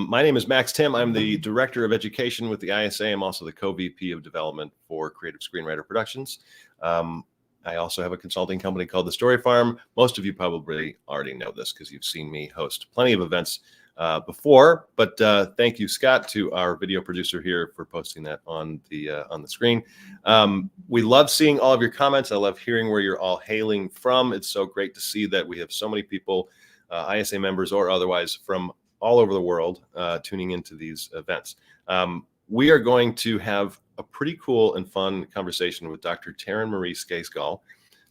My name is Max Timm. I'm the Director of Education with the ISA. I'm also the Co-VP of Development for Creative Screenwriter Productions. I also have a consulting company called The Story Farm. Most of you probably already know this because you've seen me host plenty of events before, but thank you, Scott, to our video producer here for posting that on the screen. We love seeing all of your comments. I love hearing where you're all hailing from. It's so great to see that we have so many people, ISA members or otherwise, from all over the world tuning into these events. We are going to have a pretty cool and fun conversation with Dr. Taryn Marie Stejskal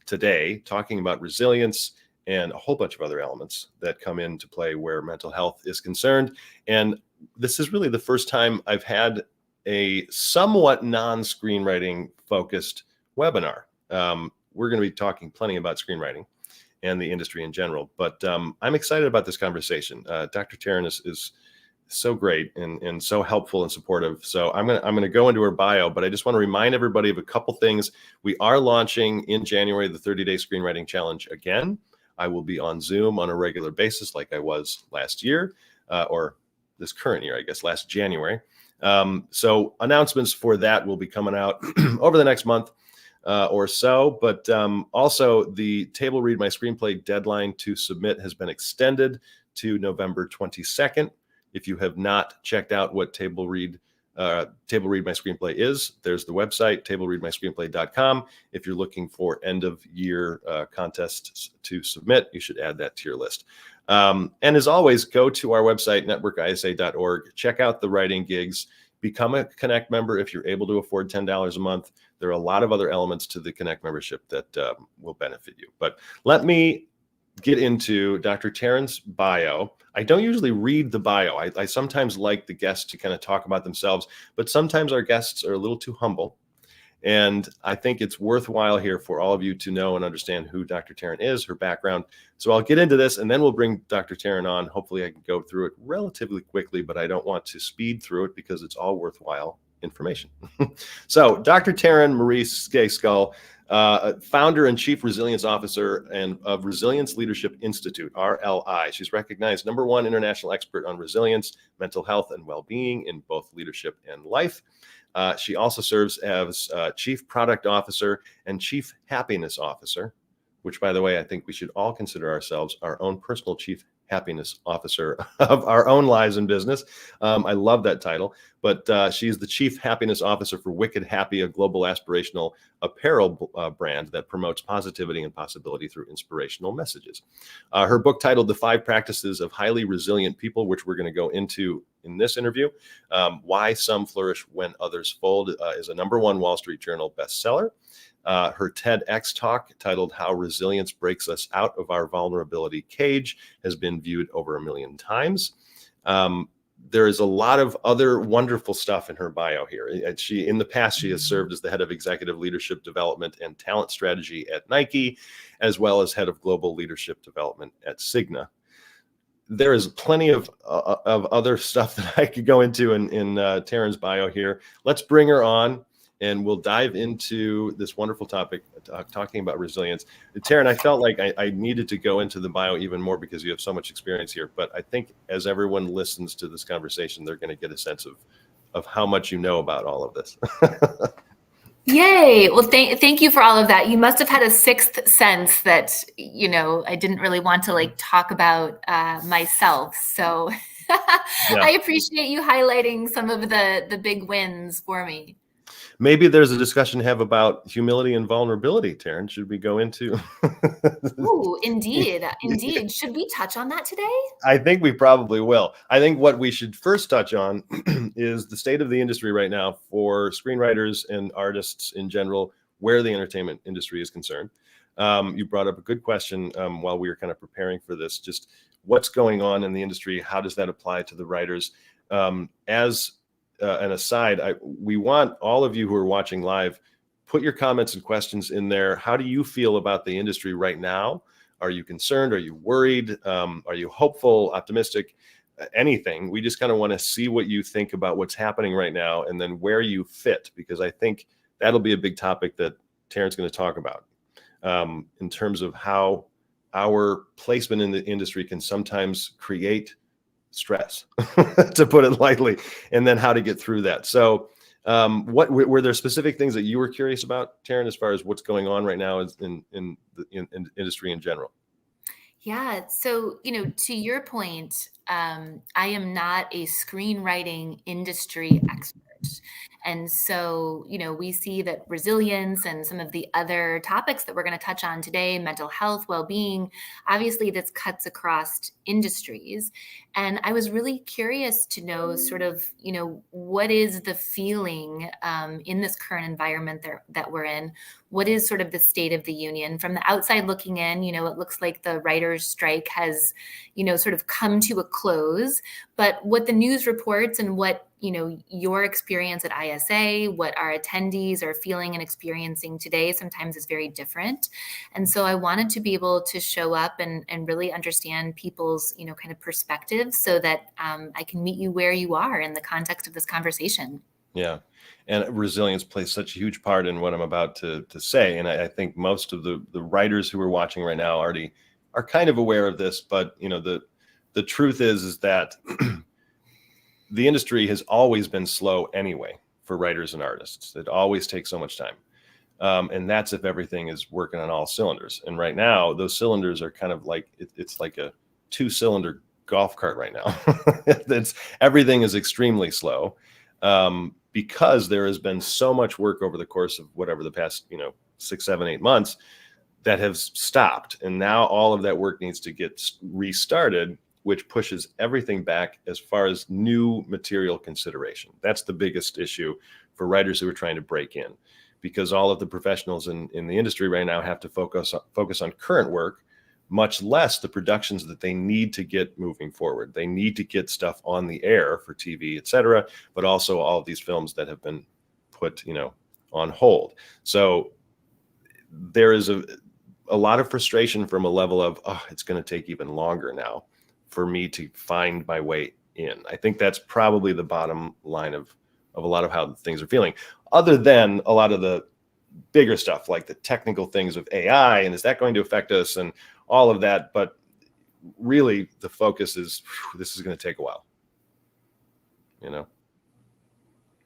today, talking about resilience and a whole bunch of other elements that come into play where mental health is concerned. And this is really the first time I've had a somewhat non-screenwriting focused webinar. We're going to be talking plenty about screenwriting and the industry in general, but I'm excited about this conversation. Dr. Taryn is so great and so helpful and supportive. So I'm gonna go into her bio, but I just want to remind everybody of a couple things. We are launching in January the 30-day screenwriting challenge again. I will be on Zoom on a regular basis, like I was last year, or this current year, I guess, last January. So announcements for that will be coming out over the next month or so, but also the Table Read My Screenplay deadline to submit has been extended to November 22nd. If you have not checked out what Table Read My Screenplay is, there's the website, tablereadmyscreenplay.com. If you're looking for end of year contests to submit, you should add that to your list. And as always, go to our website, networkisa.org, check out the writing gigs, become a Connect member if you're able to afford $10 a month. There are a lot of other elements to the Connect membership that will benefit you. But let me get into Dr. Taryn's bio. I don't usually read the bio. I sometimes like the guests to kind of talk about themselves, but sometimes our guests are a little too humble. And I think it's worthwhile here for all of you to know and understand who Dr. Taryn is, her background. So I'll get into this and then we'll bring Dr. Taryn on. Hopefully I can go through it relatively quickly, but I don't want to speed through it because it's all worthwhile information. So Dr. Taryn Marie Stejskal, founder and chief resilience officer of Resilience Leadership Institute, RLI. She's recognized #1 international expert on resilience, mental health, and well-being in both leadership and life. She also serves as chief product officer and chief happiness officer, which, by the way, I think we should all consider ourselves our own personal chief happiness officer of our own lives and business. I love that title, but she's the chief happiness officer for Wicked Happy, a global aspirational apparel brand that promotes positivity and possibility through inspirational messages. Her book titled The 5 Practices of Highly Resilient People, which we're going to go into in this interview, Why Some Flourish When Others Fold, is a #1 Wall Street Journal bestseller. Her TEDx talk titled How Resilience Breaks Us Out of Our Vulnerability Cage has been viewed over 1 million times. There is a lot of other wonderful stuff in her bio here. In the past, she has served as the head of executive leadership development and talent strategy at Nike, as well as head of global leadership development at Cigna. There is plenty of other stuff that I could go into in Taryn's bio here. Let's bring her on. And we'll dive into this wonderful topic, talking about resilience. Taryn, I felt like I needed to go into the bio even more because you have so much experience here. But I think as everyone listens to this conversation, they're going to get a sense of how much you know about all of this. Yay. Well, thank you for all of that. You must have had a sixth sense that, I didn't really want to talk about myself. So yeah. I appreciate you highlighting some of the big wins for me. Maybe there's a discussion to have about humility and vulnerability, Taryn. Should we go into? Oh, indeed. Indeed. Should we touch on that today? I think we probably will. I think what we should first touch on is the state of the industry right now for screenwriters and artists in general, where the entertainment industry is concerned. You brought up a good question while we were kind of preparing for this, just what's going on in the industry? How does that apply to the writers? As an aside, we want all of you who are watching live, put your comments and questions in there. How do you feel about the industry right now? Are you concerned? Are you worried? Are you hopeful, optimistic? Anything. We just kind of want to see what you think about what's happening right now and then where you fit, because I think that'll be a big topic that Taryn's going to talk about in terms of how our placement in the industry can sometimes create stress, to put it lightly, and then how to get through that. So what were there specific things that you were curious about, Taryn, as far as what's going on right now in the industry in general? Yeah. So, to your point, I am not a screenwriting industry expert. And so, we see that resilience and some of the other topics that we're going to touch on today, mental health, well-being, obviously this cuts across industries. And I was really curious to know sort of, what is the feeling in this current environment that we're in? What is sort of the state of the union? From the outside looking in, it looks like the writers' strike has, sort of come to a close. But what the news reports and what, your experience at ISA, what our attendees are feeling and experiencing today sometimes is very different. And so I wanted to be able to show up and really understand people's, kind of perspectives so that I can meet you where you are in the context of this conversation. Yeah. And resilience plays such a huge part in what I'm about to say. And I think most of the writers who are watching right now already are kind of aware of this, but the truth is that the industry has always been slow anyway for writers and artists. It always takes so much time. And that's if everything is working on all cylinders. And right now, those cylinders are kind of like, it's like a 2-cylinder golf cart right now. Everything is extremely slow. Because there has been so much work over the course of whatever the past, 6, 7, 8 months that has stopped. And now all of that work needs to get restarted, which pushes everything back as far as new material consideration. That's the biggest issue for writers who are trying to break in, because all of the professionals in the industry right now have to focus on current work, much less the productions that they need to get moving forward. They need to get stuff on the air for TV, et cetera, but also all of these films that have been put, on hold. So there is a lot of frustration from a level of, it's going to take even longer now for me to find my way in. I think that's probably the bottom line of a lot of how things are feeling, other than a lot of the bigger stuff like the technical things of AI and is that going to affect us and all of that. But really the focus is, this is going to take a while,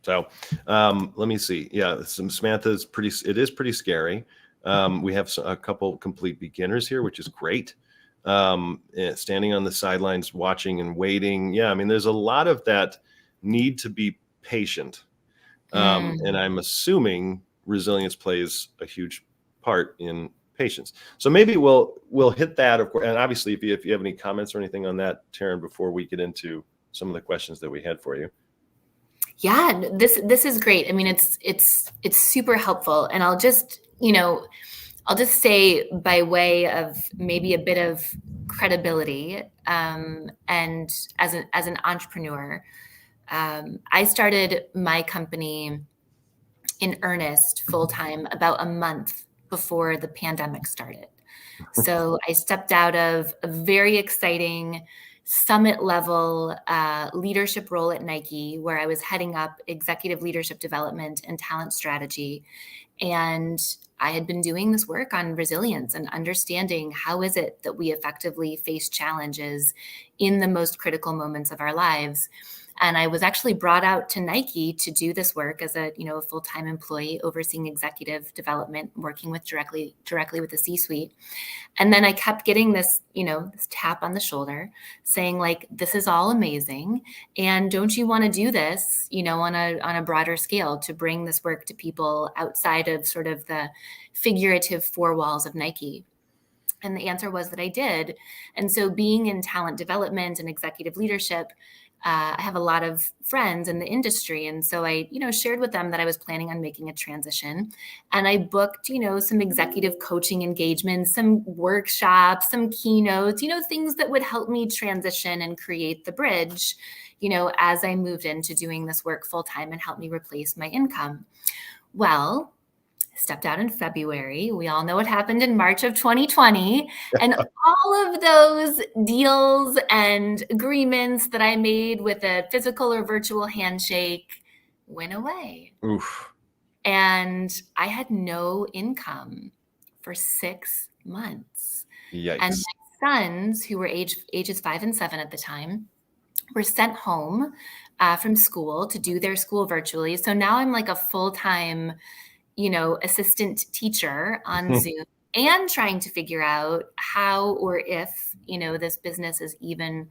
So let me see. Yeah, Samantha is pretty scary. We have a couple complete beginners here, which is great. Standing on the sidelines, watching and waiting. Yeah, I mean, there's a lot of that need to be patient. And I'm assuming resilience plays a huge part in patience. So maybe we'll hit that, of course. And obviously, if you have any comments or anything on that, Taryn, before we get into some of the questions that we had for you. Yeah, this is great. I mean, it's super helpful. And I'll just say by way of maybe a bit of credibility, and as an entrepreneur, I started my company in earnest full-time about a month before the pandemic started. So I stepped out of a very exciting summit level leadership role at Nike, where I was heading up executive leadership development and talent strategy. And I had been doing this work on resilience and understanding how is it that we effectively face challenges in the most critical moments of our lives. And I was actually brought out to Nike to do this work as a full-time employee overseeing executive development, working with directly with the C-suite. And then I kept getting this, this tap on the shoulder saying like, this is all amazing. And don't you want to do this, on a broader scale to bring this work to people outside of sort of the figurative four walls of Nike? And the answer was that I did. And so being in talent development and executive leadership, I have a lot of friends in the industry. And so I, shared with them that I was planning on making a transition. And I booked, some executive coaching engagements, some workshops, some keynotes, things that would help me transition and create the bridge, as I moved into doing this work full time and help me replace my income. Well, stepped out in February. We all know what happened in March of 2020. And all of those deals and agreements that I made with a physical or virtual handshake went away. Oof. And I had no income for 6 months. Yikes. And my sons, who were ages 5 and 7 at the time, were sent home from school to do their school virtually. So now I'm like a full-time, assistant teacher on Zoom and trying to figure out how or if, this business is even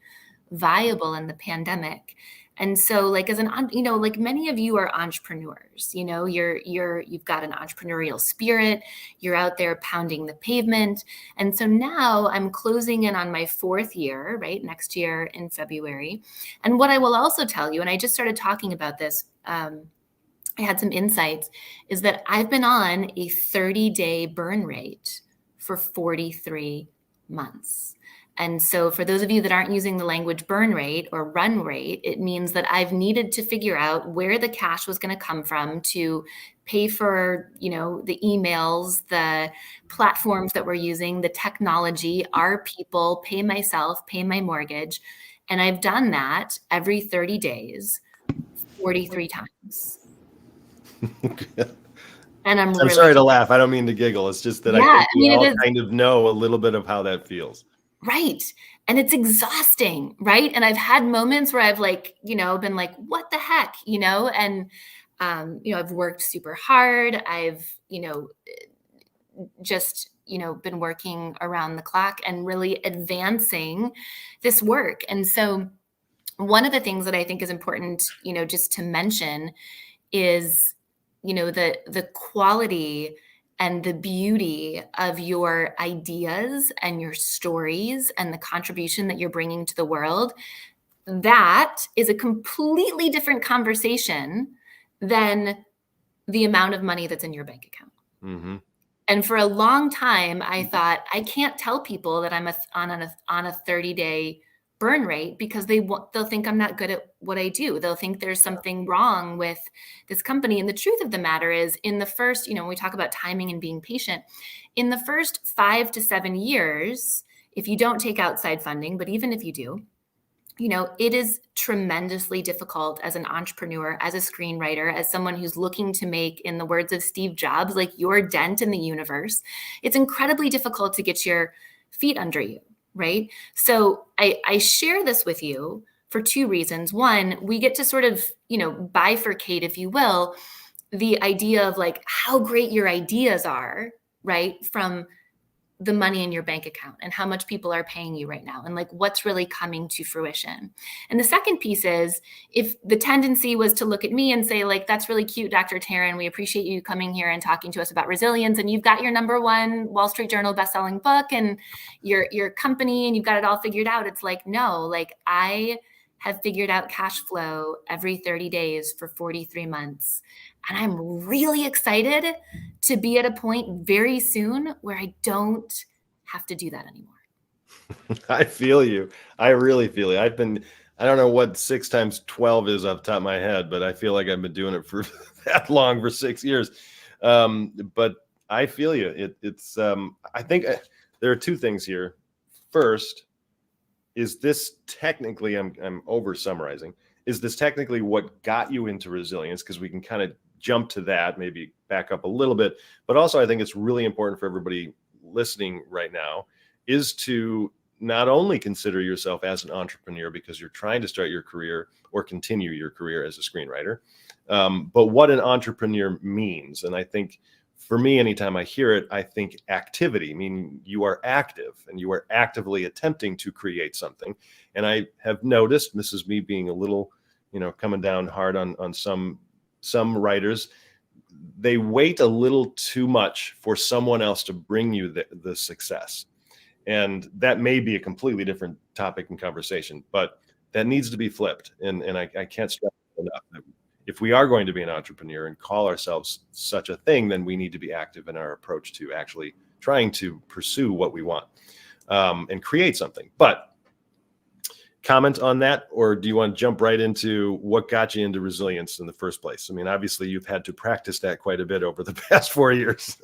viable in the pandemic. And so like like many of you are entrepreneurs, you've got an entrepreneurial spirit, you're out there pounding the pavement. And so now I'm closing in on my 4th year, right? Next year in February. And what I will also tell you, and I just started talking about this, I had some insights, is that I've been on a 30-day burn rate for 43 months. And so for those of you that aren't using the language burn rate or run rate, it means that I've needed to figure out where the cash was going to come from to pay for, the emails, the platforms that we're using, the technology, our people, pay myself, pay my mortgage. And I've done that every 30 days, 43 times. And I'm really sorry to laugh. I don't mean to giggle. It's just that I think we all kind of know a little bit of how that feels. Right. And it's exhausting, right? And I've had moments where I've been like, what the heck, and, I've worked super hard. I've, just, been working around the clock and really advancing this work. And so one of the things that I think is important, just to mention is, the quality and the beauty of your ideas and your stories and the contribution that you're bringing to the world. That is a completely different conversation than the amount of money that's in your bank account. Mm-hmm. And for a long time, I thought, I can't tell people that I'm on a 30-day burn rate because they'll think I'm not good at what I do. They'll think there's something wrong with this company. And the truth of the matter is, in the first, when we talk about timing and being patient, in the first 5 to 7 years, if you don't take outside funding, but even if you do, it is tremendously difficult as an entrepreneur, as a screenwriter, as someone who's looking to make, in the words of Steve Jobs, like your dent in the universe. It's incredibly difficult to get your feet under you. Right. So I share this with you for 2 reasons. One, we get to sort of, bifurcate, if you will, the idea of like how great your ideas are, right, from the money in your bank account and how much people are paying you right now and like what's really coming to fruition. And the second piece is, if the tendency was to look at me and say like, that's really cute, Dr. Taryn, we appreciate you coming here and talking to us about resilience, and you've got your #1 Wall Street Journal bestselling book and your company and you've got it all figured out. It's like, no, like I have figured out cash flow every 30 days for 43 months. And I'm really excited to be at a point very soon where I don't have to do that anymore. I feel you. I really feel you. I don't know what 6 times 12 is off the top of my head, but I feel like I've been doing it for that long, for 6 years. But I feel you. I think there are 2 things here. First, is this technically, I'm over summarizing, is this technically what got you into resilience? Because we can kind of jump to that, maybe back up a little bit. But also, I think it's really important for everybody listening right now is to not only consider yourself as an entrepreneur because you're trying to start your career or continue your career as a screenwriter, but what an entrepreneur means. And I think for me, anytime I hear it, I think activity, meaning you are active and you are actively attempting to create something. And I have noticed, this is me being a little, coming down hard on some writers, they wait a little too much for someone else to bring you the success. And that may be a completely different topic and conversation, but that needs to be flipped. And I can't stress enough that if we are going to be an entrepreneur and call ourselves such a thing, then we need to be active in our approach to actually trying to pursue what we want and create something. But comment on that, or do you want to jump right into what got you into resilience in the first place? I mean, obviously you've had to practice that quite a bit over the past 4 years.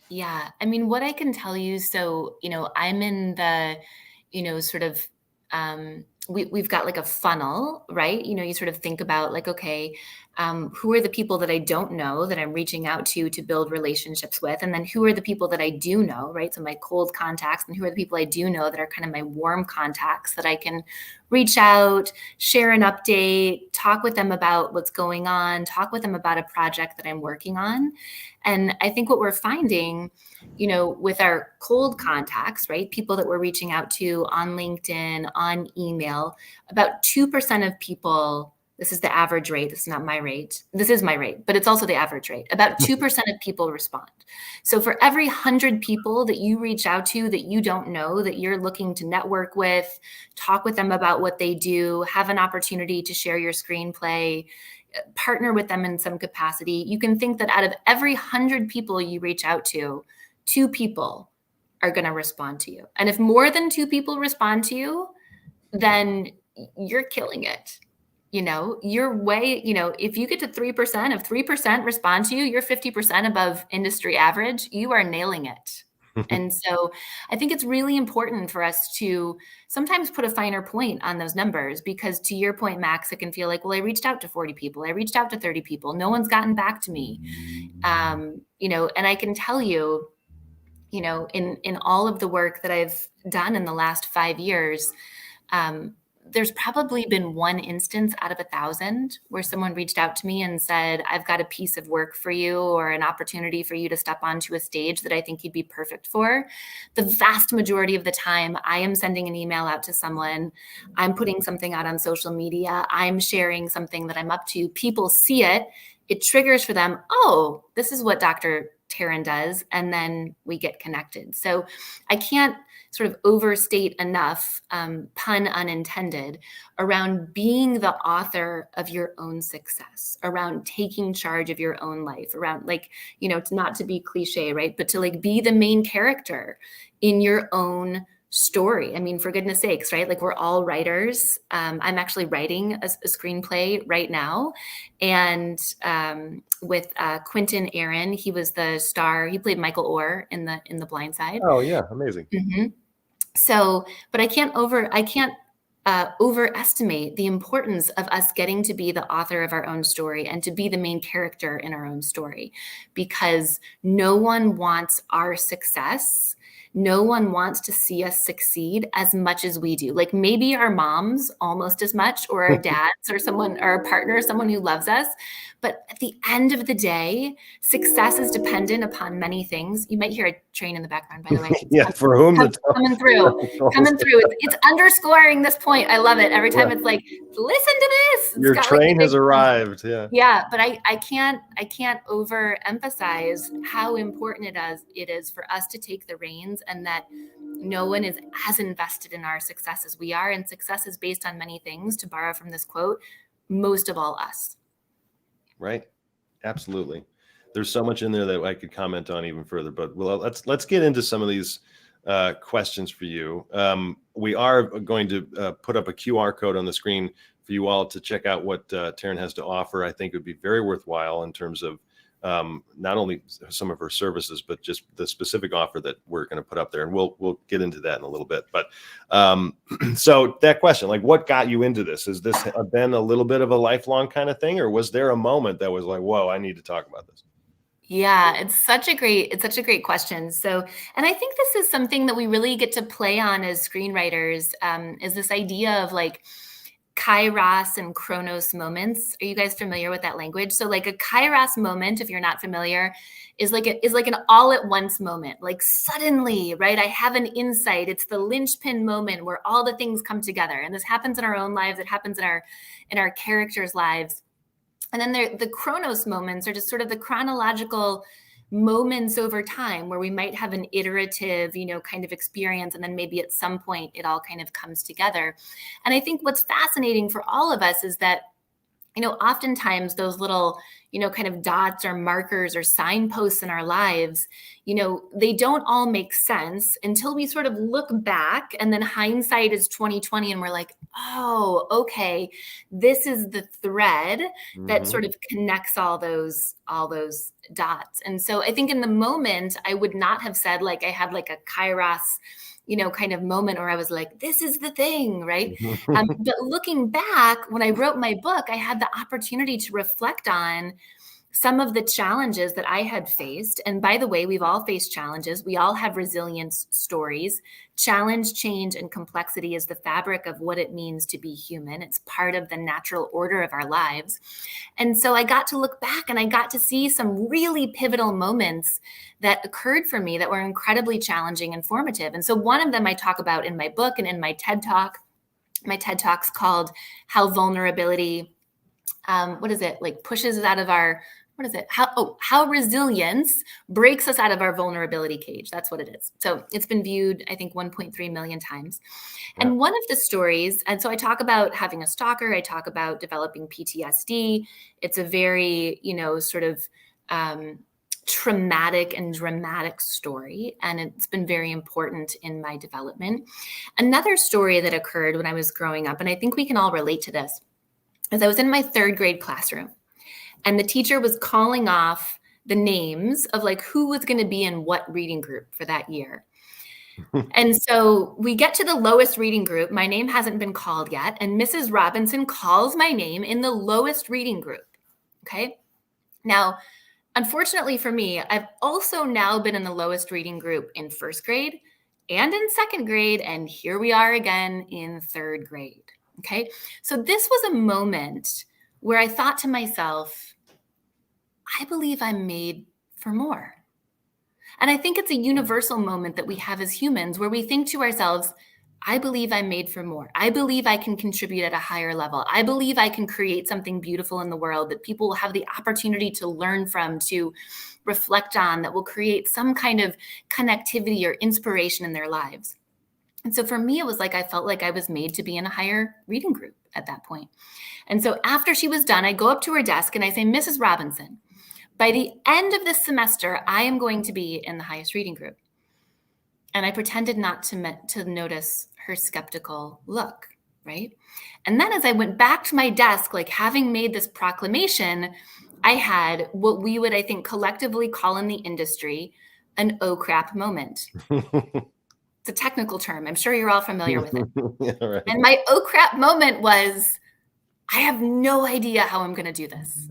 Yeah. I mean, what I can tell you, so, I'm in the, sort of, we've got like a funnel, right? You sort of think about like, okay, Who are the people that I don't know that I'm reaching out to build relationships with? And then who are the people that I do know, right? So my cold contacts, and who are the people I do know that are kind of my warm contacts that I can reach out, share an update, talk with them about what's going on, talk with them about a project that I'm working on. And I think what we're finding, with our cold contacts, right? People that we're reaching out to on LinkedIn, on email, about 2% of people. This is the average rate. This is not my rate. This is my rate, but it's also the average rate. About 2% of people respond. So for every 100 people that you reach out to that you don't know, that you're looking to network with, talk with them about what they do, have an opportunity to share your screenplay, partner with them in some capacity, you can think that out of every 100 people you reach out to, 2 people are going to respond to you. And if more than 2 people respond to you, then you're killing it. Your way, if you get to 3%, if 3% respond to you, you're 50% above industry average, you are nailing it. And so I think it's really important for us to sometimes put a finer point on those numbers, because to your point, Max, it can feel like, well, I reached out to 40 people. I reached out to 30 people. No one's gotten back to me. And I can tell you, in all of the work that I've done in the last 5 years, there's probably been one instance out of 1,000 where someone reached out to me and said, I've got a piece of work for you or an opportunity for you to step onto a stage that I think you'd be perfect for. The vast majority of the time, I am sending an email out to someone. I'm putting something out on social media. I'm sharing something that I'm up to. People see it. It triggers for them, oh, this is what Dr. Taryn does. And then we get connected. So I can't sort of overstate enough, pun unintended, around being the author of your own success, around taking charge of your own life, around it's not to be cliche, right? But to be the main character in your own story. I mean, for goodness sakes, right? We're all writers. I'm actually writing a screenplay right now. And with Quentin Aaron, he was the star. He played Michael Orr in the Blind Side. Oh yeah, amazing. Mm-hmm. So, but I can't overestimate the importance of us getting to be the author of our own story and to be the main character in our own story, because no one wants our success. No one wants to see us succeed as much as we do. Maybe our moms almost as much, or our dads, or someone, or our partner, someone who loves us. But at the end of the day, success is dependent upon many things. You might hear a train in the background, by the way. Yeah, for whom coming through. It's underscoring this point. I love it. Every time it's like, listen to this. Your train has arrived. Yeah. Yeah, but I can't overemphasize how important it is for us to take the reins, and that no one is as invested in our success as we are. And success is based on many things, to borrow from this quote, most of all us. Right. Absolutely. There's so much in there that I could comment on even further, but let's get into some of these questions for you. We are going to put up a QR code on the screen for you all to check out what Taryn has to offer. I think it would be very worthwhile in terms of not only some of her services, but just the specific offer that we're going to put up there. And we'll get into that in a little bit. But so that question, what got you into this? Has this been a little bit of a lifelong kind of thing, or was there a moment that was like, whoa, I need to talk about this? Yeah, it's such a great question. So, and I think this is something that we really get to play on as screenwriters, is this idea of Kairos and Chronos moments. Are you guys familiar with that language? So a Kairos moment, if you're not familiar, is like an all at once moment. Suddenly, right? I have an insight. It's the linchpin moment where all the things come together. And this happens in our own lives. It happens in our characters' lives. And then the Chronos moments are just sort of the chronological moments over time where we might have an iterative, kind of experience. And then maybe at some point it all kind of comes together. And I think what's fascinating for all of us is that, oftentimes those little, kind of dots or markers or signposts in our lives, they don't all make sense until we sort of look back, and then hindsight is 2020. And we're like, oh, okay, this is the thread that sort of connects all those dots. And so I think in the moment, I would not have said I had a Kairos kind of moment where I was like, this is the thing, right? But looking back, when I wrote my book, I had the opportunity to reflect on some of the challenges that I had faced. And by the way, we've all faced challenges. We all have resilience stories. Challenge, change, and complexity is the fabric of what it means to be human. It's part of the natural order of our lives. And so I got to look back and I got to see some really pivotal moments that occurred for me that were incredibly challenging and formative. And so one of them I talk about in my book and in my TED Talk. My TED Talk's called How Vulnerability, pushes us out of our, how resilience breaks us out of our vulnerability cage. That's what it is. So it's been viewed, I think, 1.3 million times. Yeah. And one of the stories, and so I talk about having a stalker, I talk about developing PTSD. It's a very, traumatic and dramatic story. And it's been very important in my development. Another story that occurred when I was growing up, and I think we can all relate to this, is I was in my 3rd grade classroom. And the teacher was calling off the names of who was going to be in what reading group for that year. And so we get to the lowest reading group. My name hasn't been called yet. And Mrs. Robinson calls my name in the lowest reading group. Okay. Now, unfortunately for me, I've also now been in the lowest reading group in 1st grade and in 2nd grade. And here we are again in 3rd grade. Okay. So this was a moment where I thought to myself, I believe I'm made for more. And I think it's a universal moment that we have as humans where we think to ourselves, I believe I'm made for more. I believe I can contribute at a higher level. I believe I can create something beautiful in the world that people will have the opportunity to learn from, to reflect on, that will create some kind of connectivity or inspiration in their lives. And so for me, it was I felt like I was made to be in a higher reading group at that point. And so after she was done, I go up to her desk and I say, Mrs. Robinson, by the end of this semester, I am going to be in the highest reading group. And I pretended not to notice her skeptical look, right? And then as I went back to my desk, having made this proclamation, I had what we would, I think, collectively call in the industry an oh crap moment. It's a technical term. I'm sure you're all familiar with it. Yeah, right. And my oh crap moment was, I have no idea how I'm going to do this.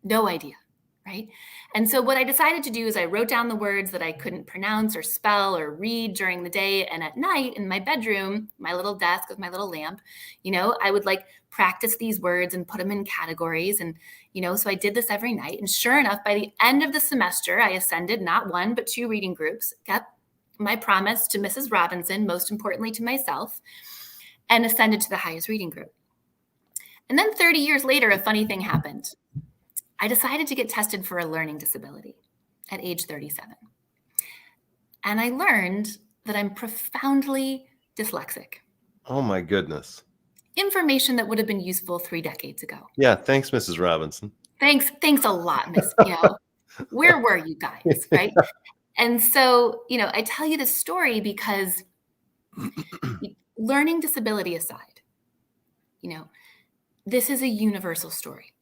No idea. Right? And so what I decided to do is I wrote down the words that I couldn't pronounce or spell or read during the day. And at night in my bedroom, my little desk with my little lamp, I would practice these words and put them in categories. And, so I did this every night. And sure enough, by the end of the semester, I ascended not 1, but 2 reading groups, kept my promise to Mrs. Robinson, most importantly to myself, and ascended to the highest reading group. And then 30 years later, a funny thing happened. I decided to get tested for a learning disability at age 37. And I learned that I'm profoundly dyslexic. Oh my goodness. Information that would have been useful 3 decades ago. Yeah, thanks, Mrs. Robinson. Thanks a lot, Miss. Where were you guys, right? And so, I tell you this story because learning disability aside, this is a universal story.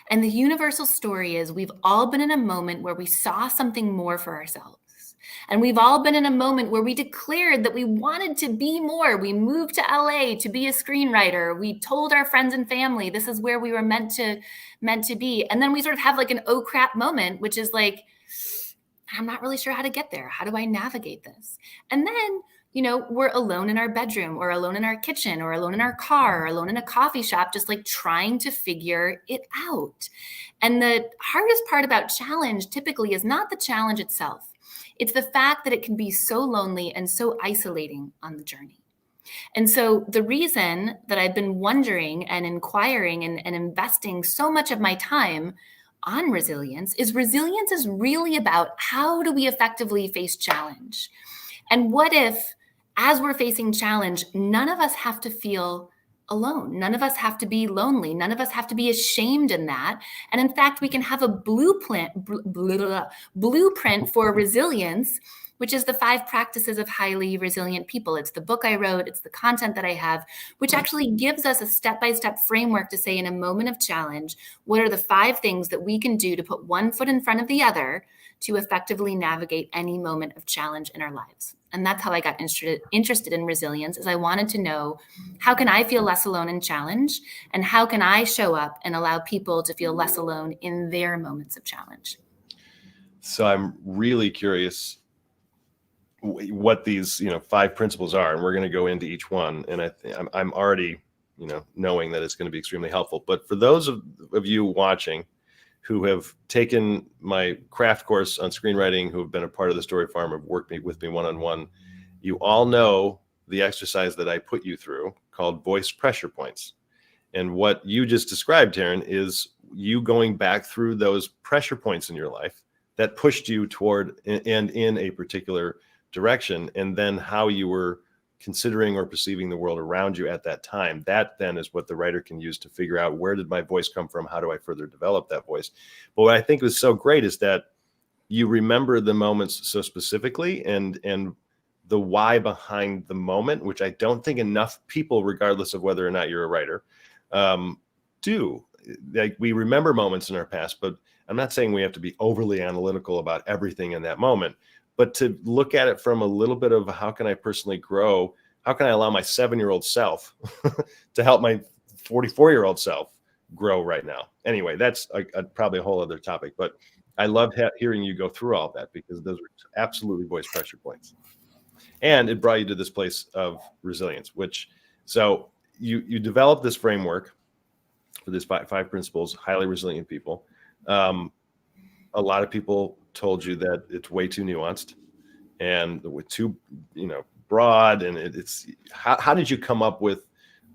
And the universal story is we've all been in a moment where we saw something more for ourselves. And we've all been in a moment where we declared that we wanted to be more. We moved to LA to be a screenwriter. We told our friends and family this is where we were meant to be. And then we sort of have an oh crap moment, which is I'm not really sure how to get there. How do I navigate this? And then we're alone in our bedroom or alone in our kitchen or alone in our car or alone in a coffee shop, just trying to figure it out. And the hardest part about challenge typically is not the challenge itself. It's the fact that it can be so lonely and so isolating on the journey. And so the reason that I've been wondering and inquiring and investing so much of my time on resilience is really about how do we effectively face challenge? And what if, as we're facing challenge, none of us have to feel alone. None of us have to be lonely. None of us have to be ashamed in that. And in fact, we can have a blueprint for resilience which is the 5 practices of highly resilient people. It's the book I wrote, it's the content that I have, which actually gives us a step-by-step framework to say, in a moment of challenge, what are the 5 things that we can do to put one foot in front of the other to effectively navigate any moment of challenge in our lives. And that's how I got interested in resilience, is I wanted to know, how can I feel less alone in challenge? And how can I show up and allow people to feel less alone in their moments of challenge? So I'm really curious what these 5 principles are, and we're going to go into each one. And I'm already knowing that it's going to be extremely helpful. But for those of you watching who have taken my craft course on screenwriting, who have been a part of the Story Farm, have worked with me one-on-one, you all know the exercise that I put you through called voice pressure points. And what you just described, Taryn, is you going back through those pressure points in your life that pushed you toward and in a particular direction, and then how you were considering or perceiving the world around you at that time. That then is what the writer can use to figure out, where did my voice come from? How do I further develop that voice? But what I think was so great is that you remember the moments so specifically, and the why behind the moment, which I don't think enough people, regardless of whether or not you're a writer, do. Like, we remember moments in our past, but I'm not saying we have to be overly analytical about everything in that moment, but to look at it from a little bit of, how can I personally grow? How can I allow my 7-year-old self to help my 44-year-old self grow right now? Anyway, that's probably a whole other topic, but I love hearing you go through all that, because those are absolutely voice pressure points. And it brought you to this place of resilience, so you developed this framework for these 5 principles, highly resilient people. A lot of people told you that it's way too nuanced and too, broad. And it's how did you come up with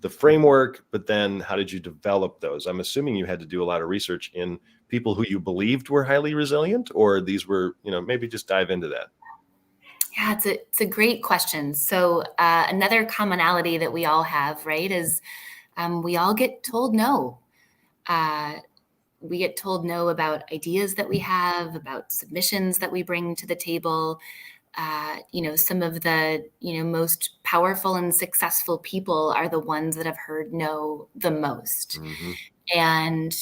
the framework? But then how did you develop those? I'm assuming you had to do a lot of research in people who you believed were highly resilient, or these were, maybe just dive into that. Yeah, it's a great question. So another commonality that we all have, right, is we all get told no. We get told no about ideas that we have, about submissions that we bring to the table. Some of the, most powerful and successful people are the ones that have heard no the most. Mm-hmm. And,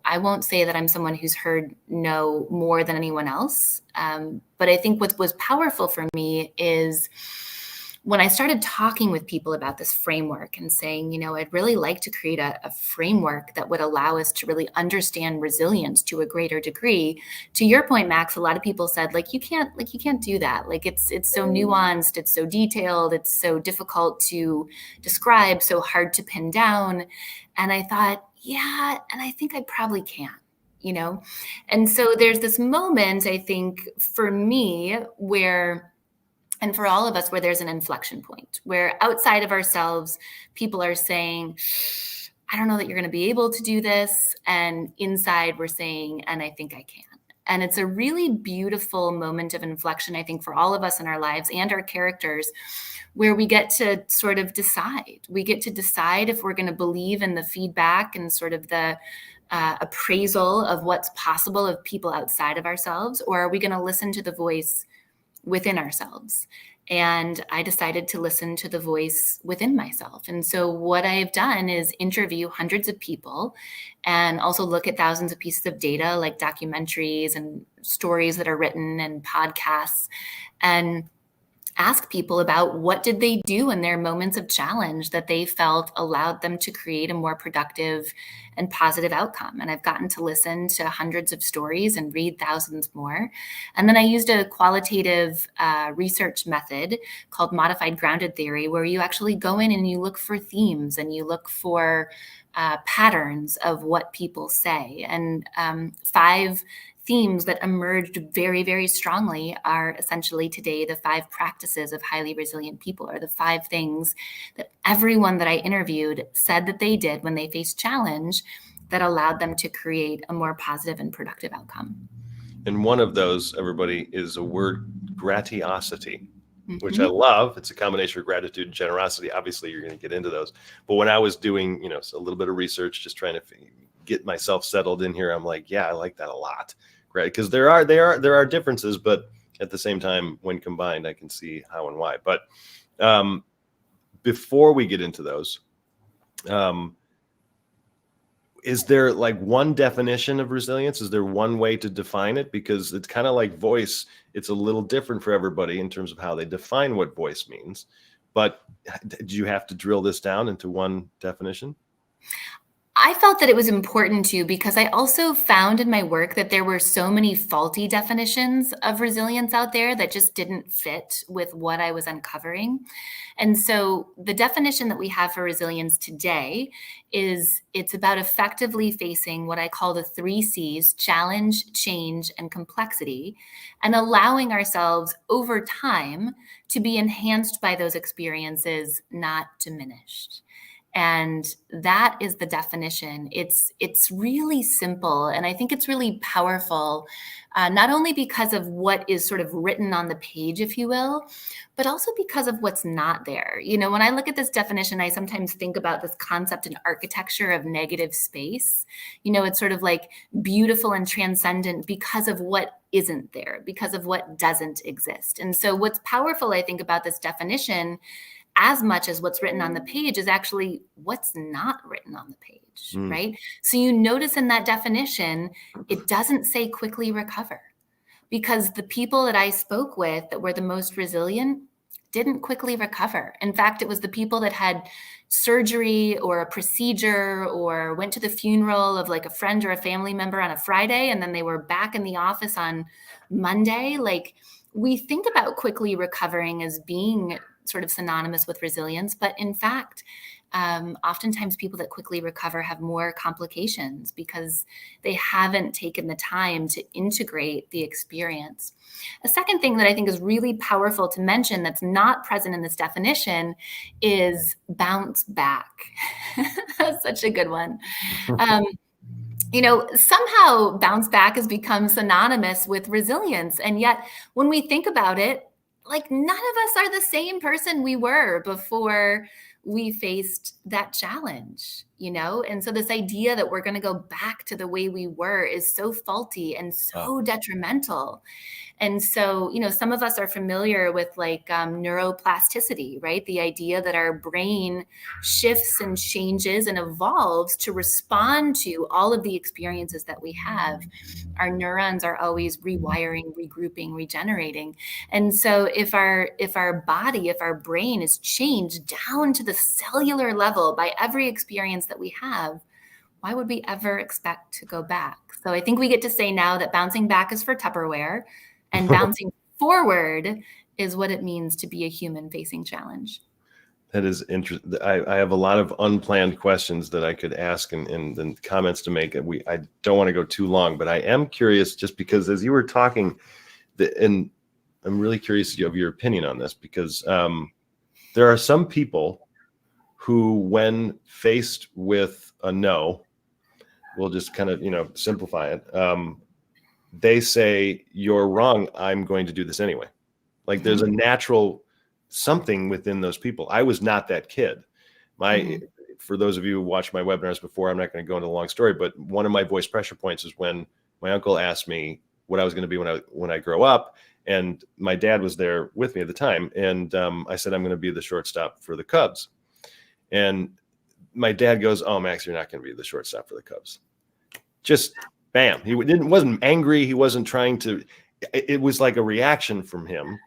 I won't say that I'm someone who's heard no more than anyone else. But I think what was powerful for me is when I started talking with people about this framework and saying, I'd really like to create a framework that would allow us to really understand resilience to a greater degree. To your point, Max, a lot of people said, you can't do that. It's so nuanced, it's so detailed, it's so difficult to describe, so hard to pin down. And I thought, yeah, and I think I probably can. And so there's this moment, I think, for me where, and for all of us, where there's an inflection point, where outside of ourselves, people are saying, I don't know that you're going to be able to do this. And inside we're saying, and I think I can. And it's a really beautiful moment of inflection, I think, for all of us in our lives and our characters, where we get to sort of decide. We get to decide if we're going to believe in the feedback and sort of the appraisal of what's possible of people outside of ourselves, or are we going to listen to the voice within ourselves? And I decided to listen to the voice within myself. And so what I've done is interview hundreds of people and also look at thousands of pieces of data, like documentaries and stories that are written and podcasts, and ask people about what did they do in their moments of challenge that they felt allowed them to create a more productive and positive outcome. And I've gotten to listen to hundreds of stories and read thousands more. And then I used a qualitative research method called modified grounded theory, where you actually go in and you look for themes and you look for patterns of what people say. And 5 themes that emerged very, very strongly are essentially today the 5 practices of highly resilient people, or the 5 things that everyone that I interviewed said that they did when they faced challenge that allowed them to create a more positive and productive outcome. And one of those, everybody, is a word, gratiosity, which I love. It's a combination of gratitude and generosity. Obviously, you're going to get into those. But when I was doing, a little bit of research, just trying to get myself settled in here, I'm like, yeah, I like that a lot. Right, because there are differences, but at the same time, when combined, I can see how and why. But before we get into those, is there like one definition of resilience? Is there one way to define it? Because it's kind of like voice. It's a little different for everybody in terms of how they define what voice means. But do you have to drill this down into one definition? I felt that it was important to, because I also found in my work that there were so many faulty definitions of resilience out there that just didn't fit with what I was uncovering. And so the definition that we have for resilience today is it's about effectively facing what I call the 3 C's: challenge, change, and complexity, and allowing ourselves over time to be enhanced by those experiences, not diminished. And that is the definition. It's really simple. And I think it's really powerful, not only because of what is sort of written on the page, if you will, but also because of what's not there. You know, when I look at this definition, I sometimes think about this concept in architecture of negative space. You know, it's sort of like beautiful and transcendent because of what isn't there, because of what doesn't exist. And so what's powerful, I think, about this definition, as much as what's written on the page, is actually what's not written on the page, right? So you notice in that definition, it doesn't say quickly recover, because the people that I spoke with that were the most resilient didn't quickly recover. In fact, it was the people that had surgery or a procedure or went to the funeral of like a friend or a family member on a Friday, and then they were back in the office on Monday. Like, we think about quickly recovering as being sort of synonymous with resilience, but in fact, oftentimes people that quickly recover have more complications because they haven't taken the time to integrate the experience. A second thing that I think is really powerful to mention that's not present in this definition is bounce back. That's such a good one. You know, somehow bounce back has become synonymous with resilience. And yet when we think about it, like, none of us are the same person we were before we faced that challenge, you know? And so this idea that we're going to go back to the way we were is so faulty and so detrimental. And so, you know, some of us are familiar with like neuroplasticity, right? The idea that our brain shifts and changes and evolves to respond to all of the experiences that we have. Our neurons are always rewiring, regrouping, regenerating. And so if our body, if our brain is changed down to the cellular level by every experience that we have, why would we ever expect to go back? So I think we get to say now that bouncing back is for Tupperware, and bouncing forward is what it means to be a human facing challenge. That is interesting. I have a lot of unplanned questions that I could ask and comments to make. I don't want to go too long, but I am curious, just because as you were talking, and I'm really curious of your opinion on this, because there are some people who, when faced with a no, we'll just kind of, simplify it. They say, "You're wrong. I'm going to do this anyway." Like, there's a natural something within those people. I was not that kid. For those of you who watched my webinars before, I'm not going to go into a long story, but one of my voice pressure points is when my uncle asked me what I was going to be when I grow up. And my dad was there with me at the time. And I said, "I'm going to be the shortstop for the Cubs." And my dad goes, "Oh, Max, you're not going to be the shortstop for the Cubs." Just bam. He wasn't angry. He wasn't trying to, it was like a reaction from him,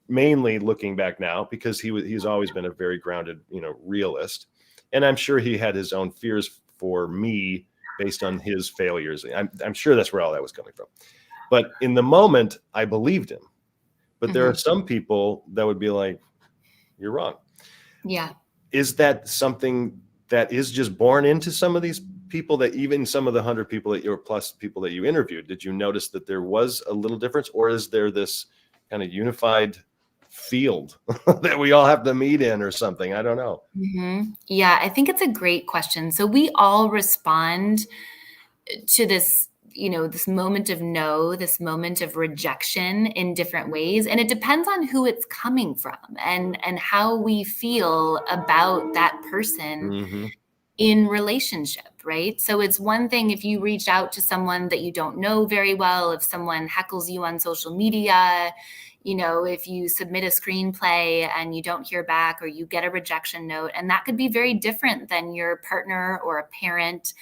mainly looking back now, because he's always been a very grounded, realist. And I'm sure he had his own fears for me based on his failures. I'm sure that's where all that was coming from. But in the moment, I believed him. But there are some people that would be like, "You're wrong." Yeah. Is that something that is just born into some of these people, that even some of the 100 people plus people that you interviewed, did you notice that there was a little difference, or is there this kind of unified field that we all have to meet in or something? I don't know. Yeah, I think it's a great question. So we all respond to this, this moment of no, this moment of rejection in different ways. And it depends on who it's coming from and how we feel about that person in relationship, right? So it's one thing if you reach out to someone that you don't know very well, if someone heckles you on social media, if you submit a screenplay and you don't hear back, or you get a rejection note, and that could be very different than your partner or a parent,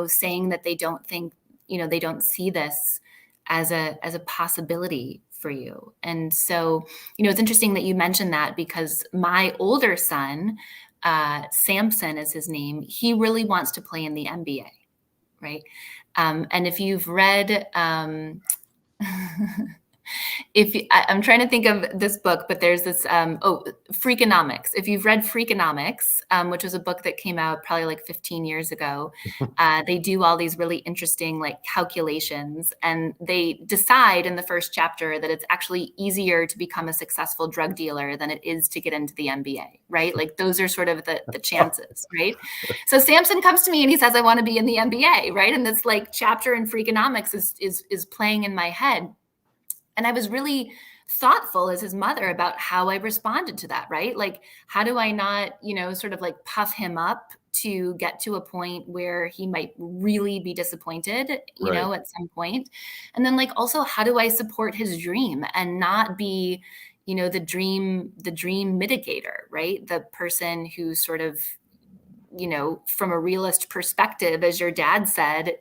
saying that they don't think, they don't see this as a possibility for you. And so, it's interesting that you mentioned that, because my older son, Samson is his name, he really wants to play in the NBA, right? And if you've read, I'm trying to think of this book, but there's this, Freakonomics. If you've read Freakonomics, which was a book that came out probably like 15 years ago, they do all these really interesting like calculations, and they decide in the first chapter that it's actually easier to become a successful drug dealer than it is to get into the NBA, right? Like those are sort of the chances, right? So Samson comes to me and he says, I want to be in the NBA, right? And this like chapter in Freakonomics is playing in my head. And I was really thoughtful as his mother about how I responded to that, right? Like, how do I not, sort of like puff him up to get to a point where he might really be disappointed, at some point? And then like, also, how do I support his dream and not be, the dream mitigator, right? The person who sort of, from a realist perspective, as your dad said,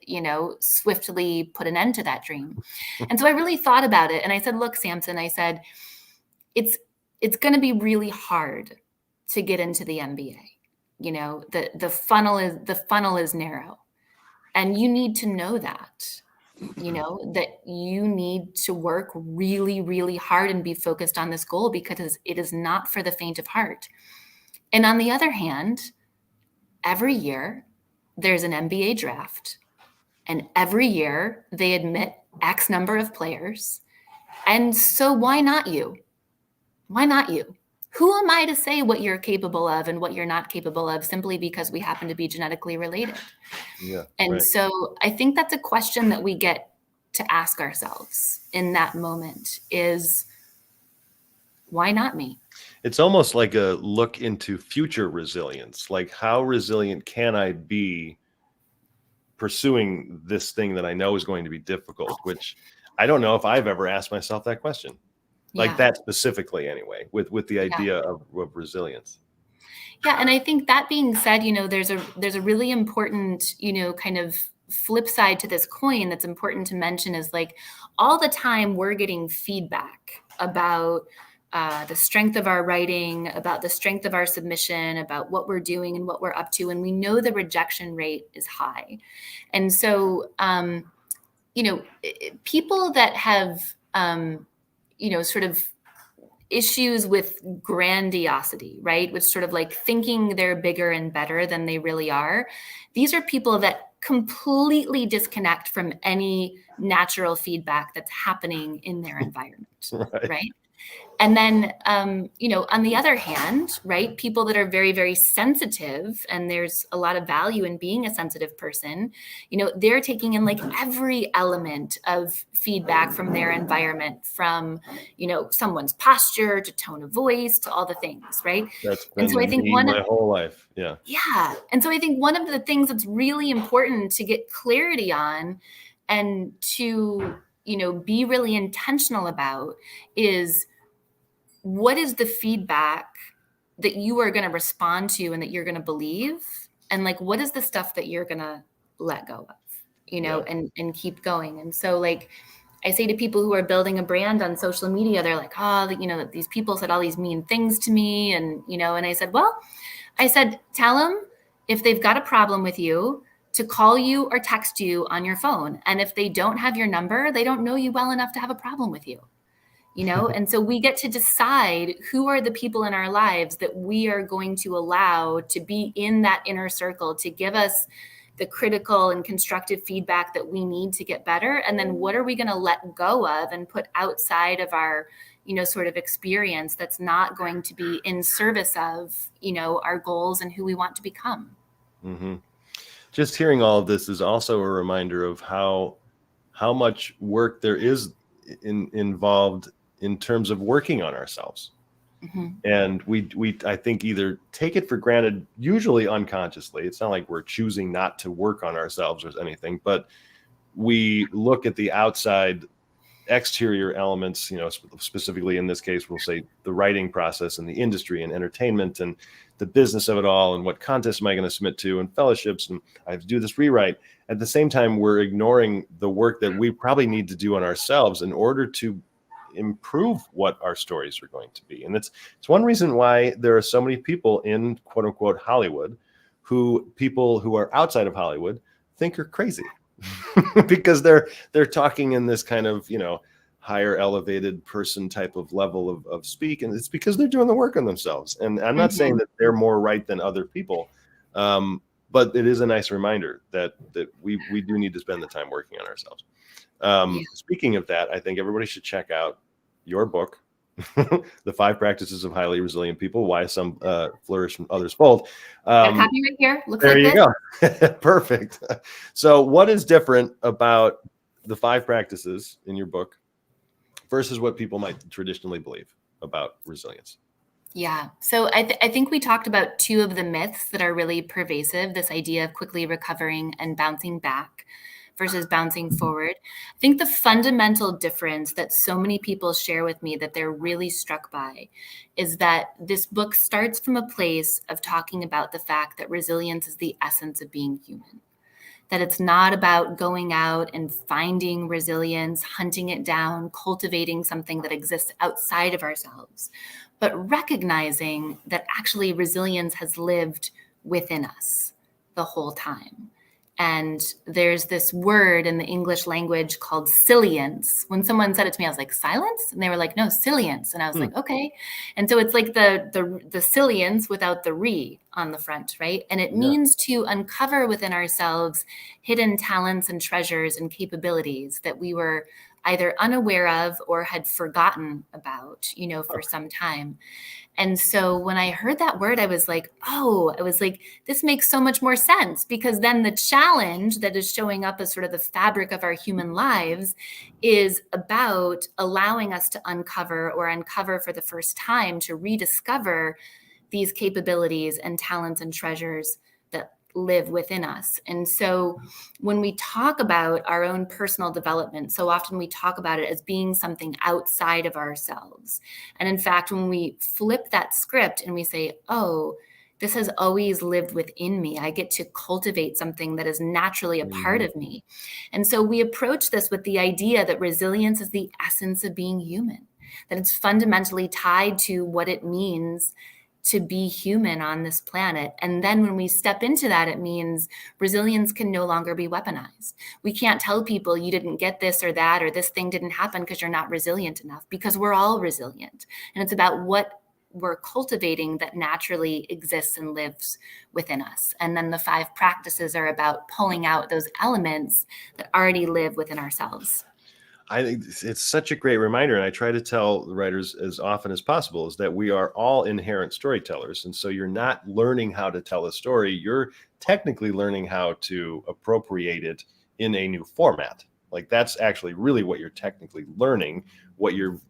swiftly put an end to that dream. And so I really thought about it. And I said, look, Samson, I said, it's going to be really hard to get into the NBA. The funnel is narrow, and you need to know that, that you need to work really, really hard and be focused on this goal, because it is not for the faint of heart. And on the other hand, every year there's an NBA draft, and every year they admit X number of players. And so why not you? Why not you? Who am I to say what you're capable of and what you're not capable of simply because we happen to be genetically related? Yeah, and so I think that's a question that we get to ask ourselves in that moment is, why not me? It's almost like a look into future resilience. Like, how resilient can I be pursuing this thing that I know is going to be difficult, which I don't know if I've ever asked myself that question. Like that specifically anyway, with the idea of resilience. Yeah. And I think that being said, there's a really important, kind of flip side to this coin that's important to mention is like all the time we're getting feedback about the strength of our writing, about the strength of our submission, about what we're doing and what we're up to. And we know the rejection rate is high. And so, people that have, sort of issues with grandiosity, right? Which sort of like thinking they're bigger and better than they really are. These are people that completely disconnect from any natural feedback that's happening in their environment, right? And then, on the other hand, right, people that are very, very sensitive, and there's a lot of value in being a sensitive person, they're taking in like every element of feedback from their environment, from, someone's posture to tone of voice to all the things, right? That's been my whole life. Yeah. Yeah. And so I think one of the things that's really important to get clarity on and to, be really intentional about is, what is the feedback that you are going to respond to and that you're going to believe? And like, what is the stuff that you're going to let go of, and keep going? And so like, I say to people who are building a brand on social media, they're like, oh, these people said all these mean things to me. And, and I said, tell them if they've got a problem with you to call you or text you on your phone. And if they don't have your number, they don't know you well enough to have a problem with you. And so we get to decide who are the people in our lives that we are going to allow to be in that inner circle, to give us the critical and constructive feedback that we need to get better. And then what are we going to let go of and put outside of our, sort of experience that's not going to be in service of, our goals and who we want to become. Mm-hmm. Just hearing all of this is also a reminder of how much work there is involved in terms of working on ourselves. Mm-hmm. And we I think either take it for granted, usually unconsciously. It's not like we're choosing not to work on ourselves or anything, but we look at the outside exterior elements, specifically in this case, we'll say the writing process and the industry and entertainment and the business of it all, and what contests am I going to submit to, and fellowships, and I have to do this rewrite. At the same time, we're ignoring the work that we probably need to do on ourselves in order to improve what our stories are going to be. And it's one reason why there are so many people in quote unquote Hollywood who people who are outside of Hollywood think are crazy. Because they're talking in this kind of, higher elevated person type of level of speak. And it's because they're doing the work on themselves. And I'm not saying that they're more right than other people. But it is a nice reminder that we do need to spend the time working on ourselves. Speaking of that, I think everybody should check out your book, The 5 Practices of Highly Resilient People, Why Some Flourish and Others Fold. Got a copy right here. Looks there like you this. go. Perfect. So what is different about the 5 practices in your book versus what people might traditionally believe about resilience? Yeah. So I think we talked about 2 of the myths that are really pervasive, this idea of quickly recovering and bouncing back versus bouncing forward. I think the fundamental difference that so many people share with me that they're really struck by is that this book starts from a place of talking about the fact that resilience is the essence of being human. That it's not about going out and finding resilience, hunting it down, cultivating something that exists outside of ourselves, but recognizing that actually resilience has lived within us the whole time. And there's this word in the English language called silience. When someone said it to me, I was like, silence? And they were like, no, silience. And I was like, okay. And so it's like the silience without the re on the front, right? And it means to uncover within ourselves hidden talents and treasures and capabilities that we were either unaware of or had forgotten about, for some time. And so when I heard that word, I was like, this makes so much more sense, because then the challenge that is showing up as sort of the fabric of our human lives is about allowing us to uncover for the first time, to rediscover these capabilities and talents and treasures that live within us. And so when we talk about our own personal development, so often we talk about it as being something outside of ourselves. And in fact, when we flip that script and we say, oh, this has always lived within me, I get to cultivate something that is naturally a part of me. And so we approach this with the idea that resilience is the essence of being human, that it's fundamentally tied to what it means to be human on this planet. And then when we step into that, it means resilience can no longer be weaponized. We can't tell people you didn't get this or that, or this thing didn't happen because you're not resilient enough, because we're all resilient. And it's about what we're cultivating that naturally exists and lives within us. And then the 5 practices are about pulling out those elements that already live within ourselves. I think it's such a great reminder. And I try to tell the writers as often as possible is that we are all inherent storytellers. And so you're not learning how to tell a story. You're technically learning how to appropriate it in a new format. Like that's actually really what you're technically learning. What you're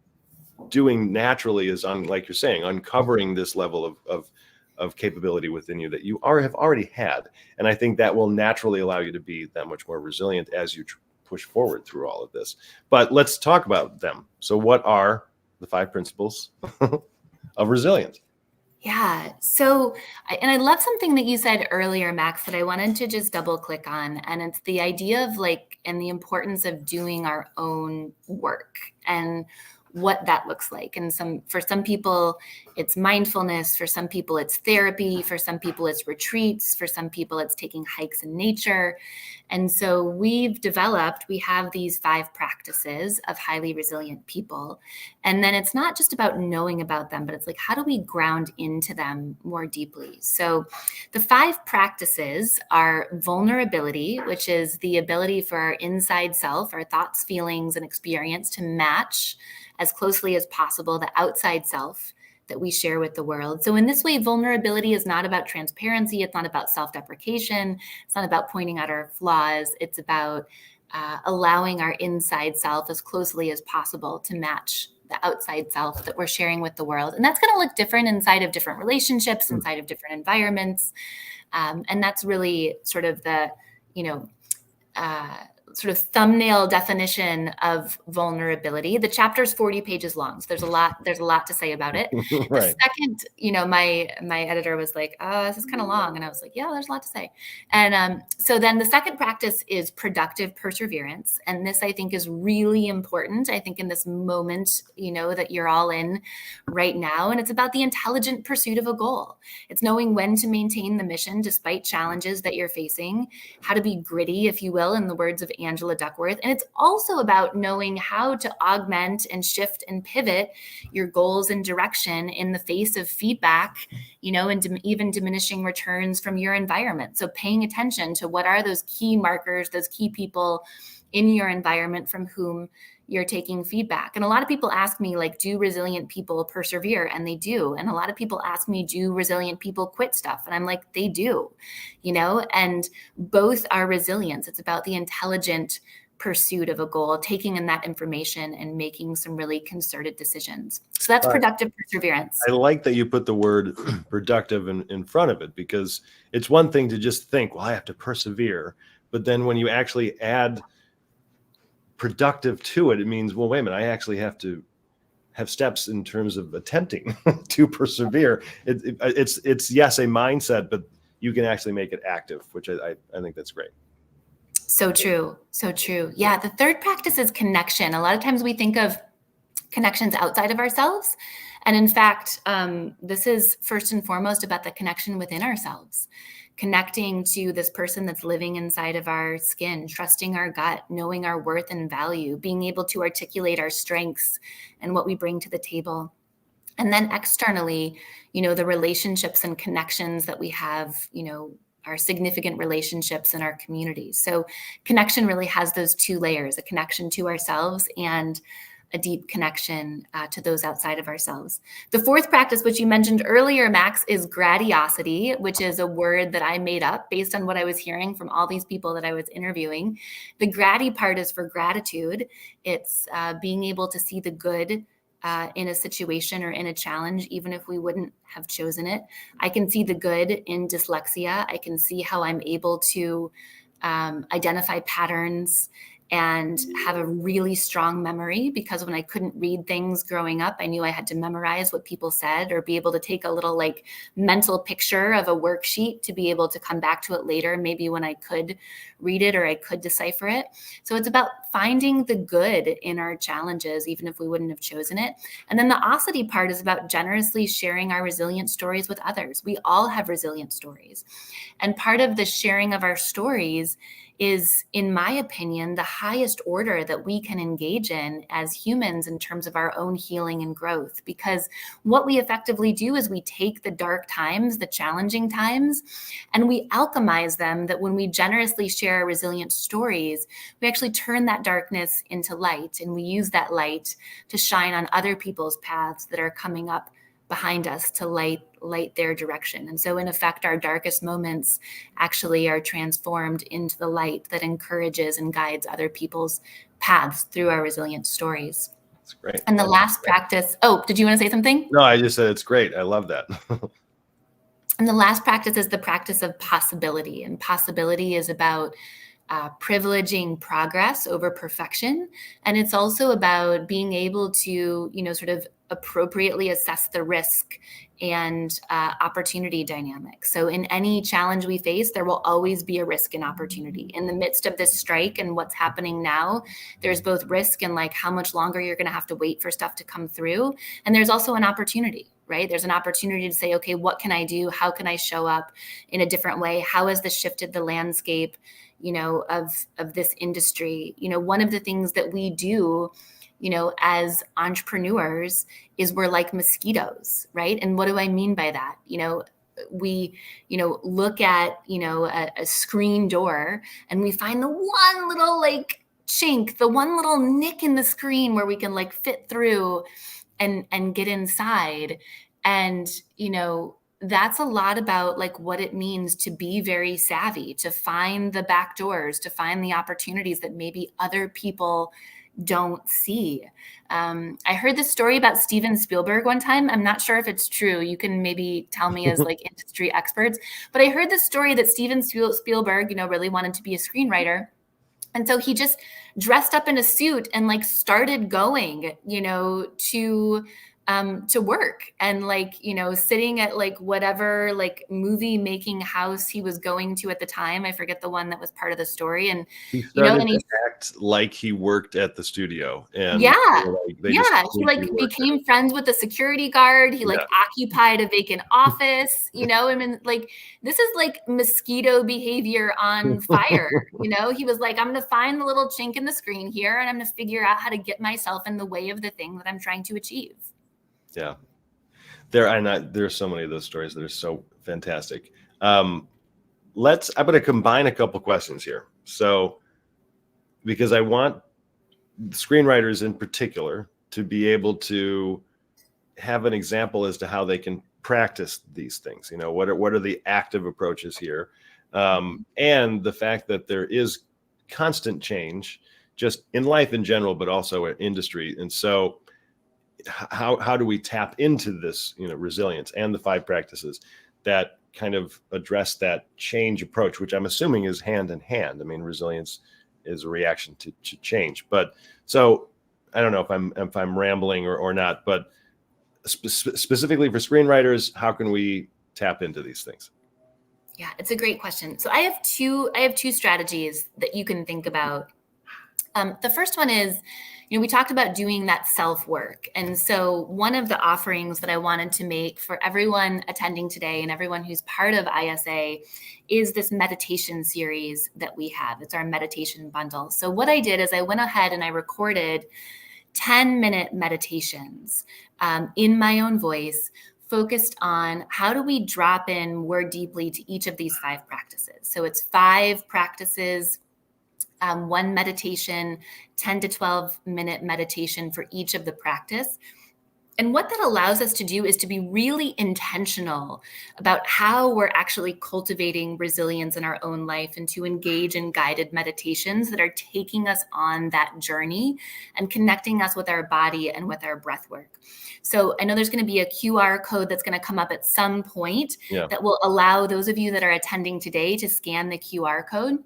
doing naturally is, like you're saying, uncovering this level of capability within you that you have already had. And I think that will naturally allow you to be that much more resilient as you push forward through all of this. But let's talk about them. So what are the 5 principles of resilience? Yeah. So, I love something that you said earlier, Max, that I wanted to just double click on. And it's the idea of and the importance of doing our own work and what that looks like. And for some people, it's mindfulness. For some people, it's therapy. For some people, it's retreats. For some people, it's taking hikes in nature. And so we have these 5 practices of highly resilient people. And then it's not just about knowing about them, but it's like, how do we ground into them more deeply? So the 5 practices are vulnerability, which is the ability for our inside self, our thoughts, feelings, and experience to match as closely as possible the outside self that we share with the world. So in this way, vulnerability is not about transparency. It's not about self-deprecation. It's not about pointing out our flaws. It's about allowing our inside self as closely as possible to match the outside self that we're sharing with the world. And that's going to look different inside of different relationships, inside of different environments. And that's really sort of the, sort of thumbnail definition of vulnerability. The chapter's 40 pages long, so there's a lot to say about it. Right. The second, my editor was like, "Oh, this is kind of long," and I was like, "Yeah, there's a lot to say." And so then the second practice is productive perseverance, and this I think is really important. I think in this moment, that you're all in right now, and it's about the intelligent pursuit of a goal. It's knowing when to maintain the mission despite challenges that you're facing, how to be gritty, if you will, in the words of Angela Duckworth. And it's also about knowing how to augment and shift and pivot your goals and direction in the face of feedback, and even diminishing returns from your environment. So paying attention to what are those key markers, those key people in your environment from whom you're taking feedback. And a lot of people ask me, like, do resilient people persevere? And they do. And a lot of people ask me, do resilient people quit stuff? And I'm like, they do, and both are resilience. It's about the intelligent pursuit of a goal, taking in that information and making some really concerted decisions. So that's productive perseverance. I like that you put the word productive in front of it, because it's one thing to just think, well, I have to persevere. But then when you actually add productive to it, it means, well, wait a minute, I actually have to have steps in terms of attempting to persevere. It's yes, a mindset, but you can actually make it active, which I think that's great. So true. So true. Yeah. The third practice is connection. A lot of times we think of connections outside of ourselves. And in fact, this is first and foremost about the connection within ourselves, connecting to this person that's living inside of our skin, trusting our gut, knowing our worth and value, being able to articulate our strengths and what we bring to the table. And then externally, the relationships and connections that we have, our significant relationships in our communities. So connection really has those two layers, a connection to ourselves and a deep connection to those outside of ourselves. The fourth practice, which you mentioned earlier, Max, is gratiosity, which is a word that I made up based on what I was hearing from all these people that I was interviewing. The grati part is for gratitude. It's being able to see the good in a situation or in a challenge, even if we wouldn't have chosen it. I can see the good in dyslexia. I can see how I'm able to identify patterns and have a really strong memory, because when I couldn't read things growing up, I knew I had to memorize what people said or be able to take a little mental picture of a worksheet to be able to come back to it later, maybe when I could read it or I could decipher it. So it's about finding the good in our challenges, even if we wouldn't have chosen it. And then the osity part is about generously sharing our resilient stories with others. We all have resilient stories. And part of the sharing of our stories is, in my opinion, the highest order that we can engage in as humans in terms of our own healing and growth. Because what we effectively do is we take the dark times, the challenging times, and we alchemize them, that when we generously share our resilient stories, we actually turn that darkness into light, and we use that light to shine on other people's paths that are coming up behind us to light their direction. And so in effect, our darkest moments actually are transformed into the light that encourages and guides other people's paths through our resilient stories. That's great. And the last practice, did you want to say something? No, I just said it's great. I love that. And the last practice is the practice of possibility. And possibility is about privileging progress over perfection. And it's also about being able to, sort of appropriately assess the risk and opportunity dynamics. So in any challenge we face, there will always be a risk and opportunity. In the midst of this strike and what's happening now, there's both risk and how much longer you're going to have to wait for stuff to come through. And there's also an opportunity, right? There's an opportunity to say, okay, what can I do? How can I show up in a different way? How has this shifted the landscape, of this industry? One of the things that we do, as entrepreneurs is we're like mosquitoes, right? And what do I mean by that? We, look at, a screen door and we find the one little chink, the one little nick in the screen where we can fit through and get inside. And, that's a lot about what it means to be very savvy, to find the back doors, to find the opportunities that maybe other people don't see. I heard this story about Steven Spielberg one time. I'm not sure if it's true. You can maybe tell me as like industry experts, but I heard this story that Steven Spielberg, really wanted to be a screenwriter. And so he just dressed up in a suit and like started going, to work, and like, sitting at like whatever like movie making house he was going to at the time. I forget the one that was part of the story. And he started to act like he worked at the studio. And he he became friends with the security guard. He occupied a vacant office. I mean, like, this is like mosquito behavior on fire. He was like, I'm going to find the little chink in the screen here, and I'm going to figure out how to get myself in the way of the thing that I'm trying to achieve. Yeah. There's so many of those stories that are so fantastic. I'm going to combine a couple questions here. So, because I want screenwriters in particular to be able to have an example as to how they can practice these things. What are the active approaches here? And the fact that there is constant change just in life in general, but also in industry. And so how do we tap into this, resilience and the 5 practices that kind of address that change approach, which I'm assuming is hand in hand. I mean, resilience is a reaction to change. But so I don't know if I'm rambling or not, but specifically for screenwriters, how can we tap into these things? Yeah, it's a great question. So I have two strategies that you can think about. The first one is, we talked about doing that self-work. And so one of the offerings that I wanted to make for everyone attending today and everyone who's part of ISA is this meditation series that we have. It's our meditation bundle. So what I did is I went ahead and I recorded 10-minute meditations in my own voice, focused on how do we drop in more deeply to each of these 5 practices. So it's 5 practices, 1 meditation, 10 to 12 minute meditation for each of the practice. And what that allows us to do is to be really intentional about how we're actually cultivating resilience in our own life, and to engage in guided meditations that are taking us on that journey and connecting us with our body and with our breath work. So I know there's going to be a QR code that's going to come up at some point that will allow those of you that are attending today to scan the QR code.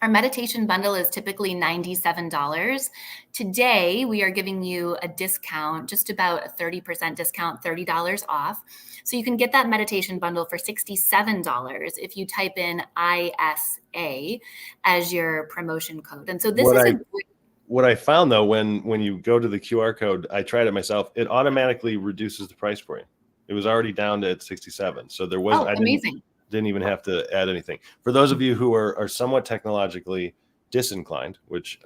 Our meditation bundle is typically $97. Today, we are giving you a discount, just about a 30% discount, $30 off. So you can get that meditation bundle for $67 if you type in ISA as your promotion code. And so this what I found though, when you go to the QR code, I tried it myself, it automatically reduces the price for you. It was already down to 67. So there was, amazing. Didn't even have to add anything. For those of you who are somewhat technologically disinclined, which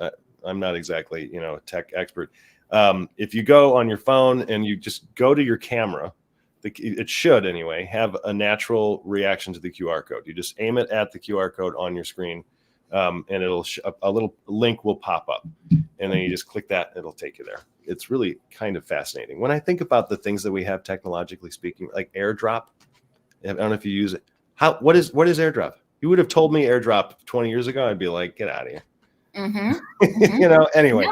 I'm not exactly, a tech expert. If you go on your phone and you just go to your camera, it should anyway have a natural reaction to the QR code. You just aim it at the QR code on your screen, and it'll a little link will pop up, and then you just click that, it'll take you there. It's really kind of fascinating. When I think about the things that we have technologically speaking, like AirDrop, I don't know if you use it. What is AirDrop? You would have told me AirDrop 20 years ago. I'd be like, get out of here. Mm-hmm. Mm-hmm. Anyway.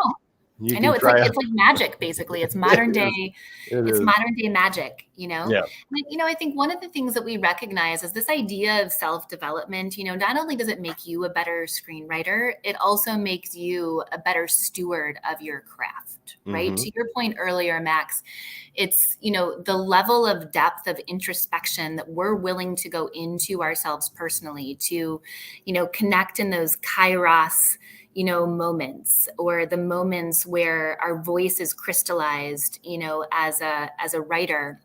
I know it's like magic, basically. It's modern day. It's modern day magic, Yeah. And, I think one of the things that we recognize is this idea of self-development. Not only does it make you a better screenwriter, it also makes you a better steward of your craft, right? Mm-hmm. To your point earlier, Max, it's, the level of depth of introspection that we're willing to go into ourselves personally to, connect in those Kairos moments, or the moments where our voice is crystallized, as a writer.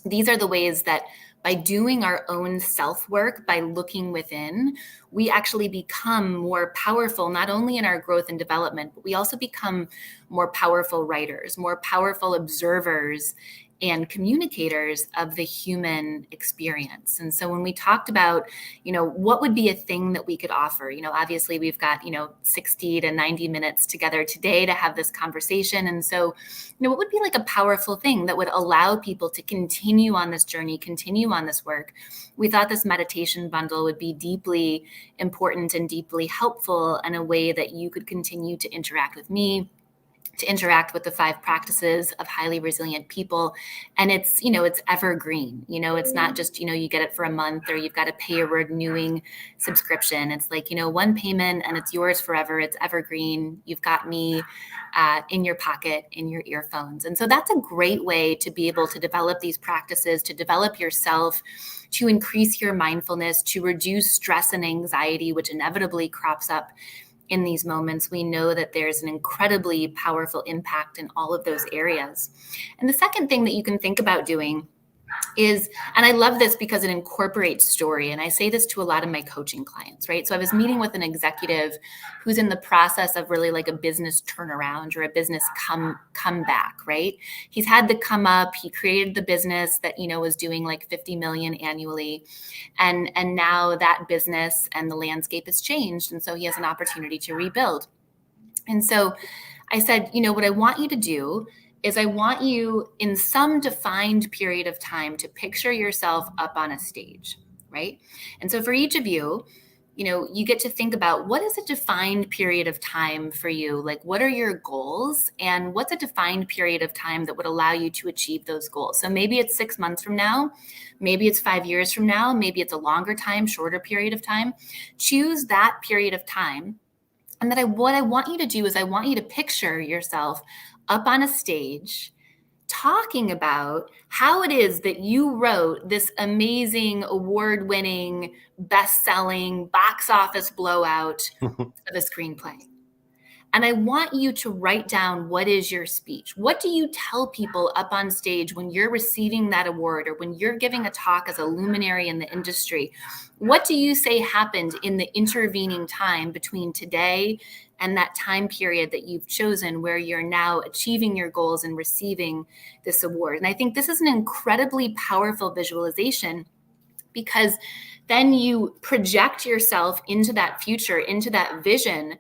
These are the ways that by doing our own self-work, by looking within, we actually become more powerful, not only in our growth and development, but we also become more powerful writers, more powerful observers and communicators of the human experience. And so when we talked about, what would be a thing that we could offer, obviously we've got, 60 to 90 minutes together today to have this conversation. And so, what would be like a powerful thing that would allow people to continue on this journey, continue on this work? We thought this meditation bundle would be deeply important and deeply helpful in a way that you could continue to interact with me, to interact with the 5 practices of highly resilient people. And it's, it's evergreen. It's not just, you get it for a month or you've got to pay a renewing subscription. It's like, one payment and it's yours forever. It's evergreen. You've got me in your pocket, in your earphones. And so that's a great way to be able to develop these practices, to develop yourself, to increase your mindfulness, to reduce stress and anxiety, which inevitably crops up in these moments. We know that there's an incredibly powerful impact in all of those areas. And the second thing that you can think about doing is, and I love this because it incorporates story. And I say this to a lot of my coaching clients, right? So I was meeting with an executive who's in the process of really like a business turnaround or a business comeback, right? He's had the come up. He created the business that, was doing like 50 million annually. And now that business and the landscape has changed. And so he has an opportunity to rebuild. And so I said, what I want you to do is I want you in some defined period of time to picture yourself up on a stage, right? And so for each of you, you get to think about what is a defined period of time for you? Like, what are your goals and what's a defined period of time that would allow you to achieve those goals? So maybe it's 6 months from now, maybe it's 5 years from now, maybe it's a longer time, shorter period of time. Choose that period of time. And what I want you to do is I want you to picture yourself up on a stage talking about how it is that you wrote this amazing, award-winning, best-selling, box office blowout of a screenplay. And I want you to write down, what is your speech? What do you tell people up on stage when you're receiving that award or when you're giving a talk as a luminary in the industry? What do you say happened in the intervening time between today and that time period that you've chosen where you're now achieving your goals and receiving this award? And I think this is an incredibly powerful visualization, because then you project yourself into that future, into that vision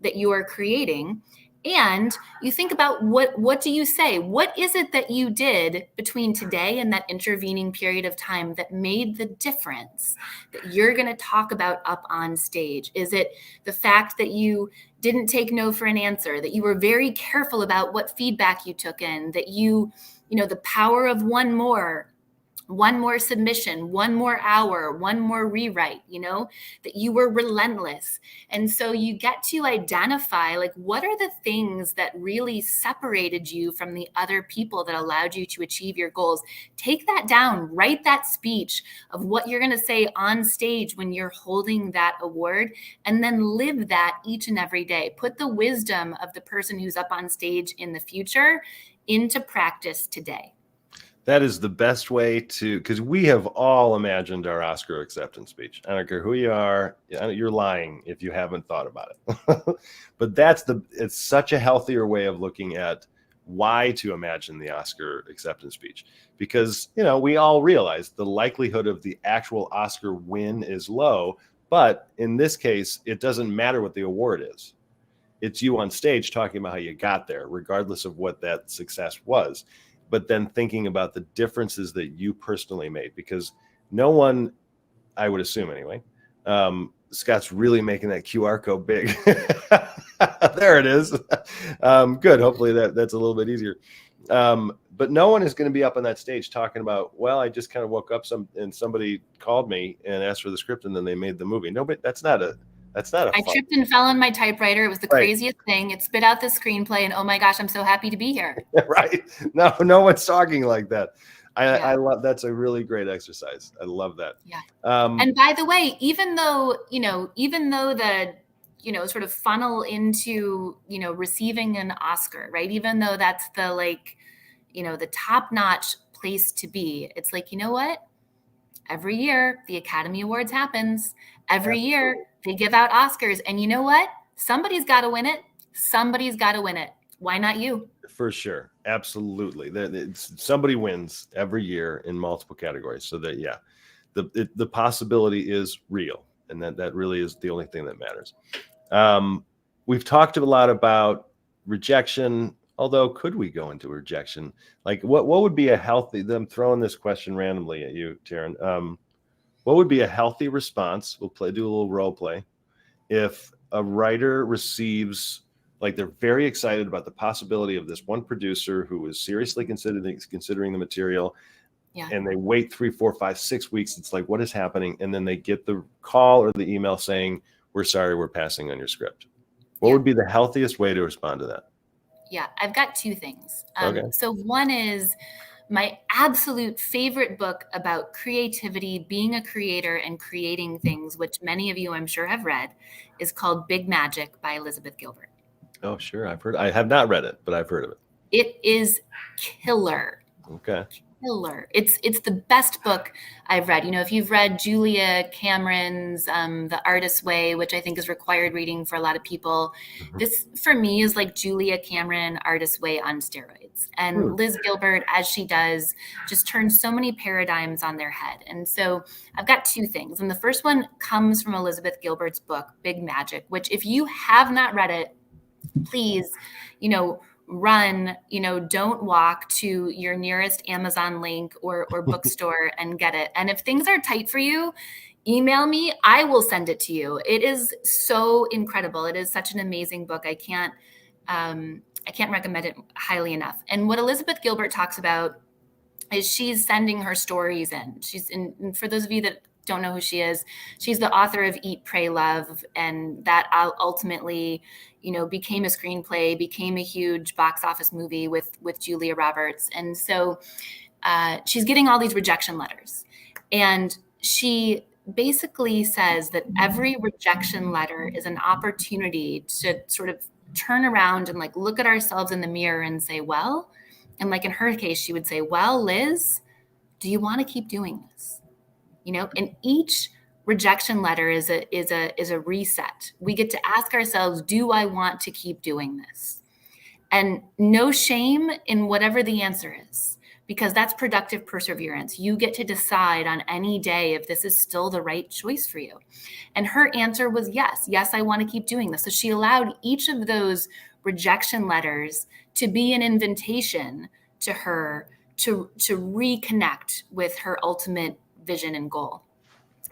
that you are creating. And you think about what do you say? What is it that you did between today and that intervening period of time that made the difference that you're going to talk about up on stage? Is it the fact that you didn't take no for an answer, that you were very careful about what feedback you took in, that the power of one more submission, one more hour, one more rewrite, that you were relentless. And so you get to identify, like, what are the things that really separated you from the other people that allowed you to achieve your goals? Take that down, write that speech of what you're going to say on stage when you're holding that award, and then live that each and every day. Put the wisdom of the person who's up on stage in the future into practice today. That is the best way to, because we have all imagined our Oscar acceptance speech. I don't care who you are. You're lying if you haven't thought about it. But it's such a healthier way of looking at why to imagine the Oscar acceptance speech. Because, we all realize the likelihood of the actual Oscar win is low. But in this case, it doesn't matter what the award is. It's you on stage talking about how you got there, regardless of what that success was. But then thinking about the differences that you personally made, because no one, I would assume anyway, Scott's really making that QR code big. There it is. Good. Hopefully that's a little bit easier. But no one is going to be up on that stage talking about, well, I just kind of woke up and somebody called me and asked for the script and then they made the movie. Nobody, that's not a I tripped and fell on my typewriter. It was the craziest thing. It spit out the screenplay, and oh my gosh, I'm so happy to be here. Right. No one's talking like that. I love, that's a really great exercise. I love that. Yeah. And by the way, even though the, sort of funnel into, receiving an Oscar, right? Even though that's the the top-notch place to be, it's like, you know what? Every year the Academy Awards happens. Every year they give out Oscars. And you know what? Somebody's got to win it. Somebody's got to win it. Why not you? For sure. Absolutely. Somebody wins every year in multiple categories. So that, the possibility is real. And that really is the only thing that matters. We've talked a lot about rejection. Although, could we go into rejection? Like, what would be a healthy? I'm throwing this question randomly at you, Taryn. What would be a healthy response? We'll do a little role play. If a writer receives Like they're very excited about the possibility of this one producer who is seriously considering the material. Yeah. And they wait 3, 4, 5, 6 weeks. It's like, what is happening? And then they get the call or the email saying, we're sorry, we're passing on your script. What would be the healthiest way to respond to that? Yeah, I've got two things. Okay. So one is my absolute favorite book about creativity, being a creator and creating things, which many of you I'm sure have read, is called Big Magic by Elizabeth Gilbert. Oh, sure. I have not read it, but I've heard of it. It is killer. Okay. Killer. It's the best book I've read. You know, if you've read Julia Cameron's The Artist's Way, which I think is required reading for a lot of people, this for me is like Julia Cameron Artist's Way on steroids. And Liz Gilbert, as she does, just turns so many paradigms on their head. And so I've got two things. And the first one comes from Elizabeth Gilbert's book, Big Magic, which if you have not read it, please, run, don't walk to your nearest Amazon link or bookstore and get it. And if things are tight for you, email me. I will send it to you. It is so incredible. It is such an amazing book. I can't recommend it highly enough. And what Elizabeth Gilbert talks about is she's sending her stories in. For those of you that don't know who she is, she's the author of Eat, Pray, Love, and that ultimately, became a screenplay, became a huge box office movie with Julia Roberts. And so she's getting all these rejection letters. And she basically says that every rejection letter is an opportunity to sort of turn around and like look at ourselves in the mirror and say, well, and like in her case, she would say, well, Liz, do you want to keep doing this? And each rejection letter is a reset. We get to ask ourselves, do I want to keep doing this? And no shame in whatever the answer is, because that's productive perseverance. You get to decide on any day if this is still the right choice for you. And her answer was yes. Yes, I want to keep doing this. So she allowed each of those rejection letters to be an invitation to her to reconnect with her ultimate vision and goal.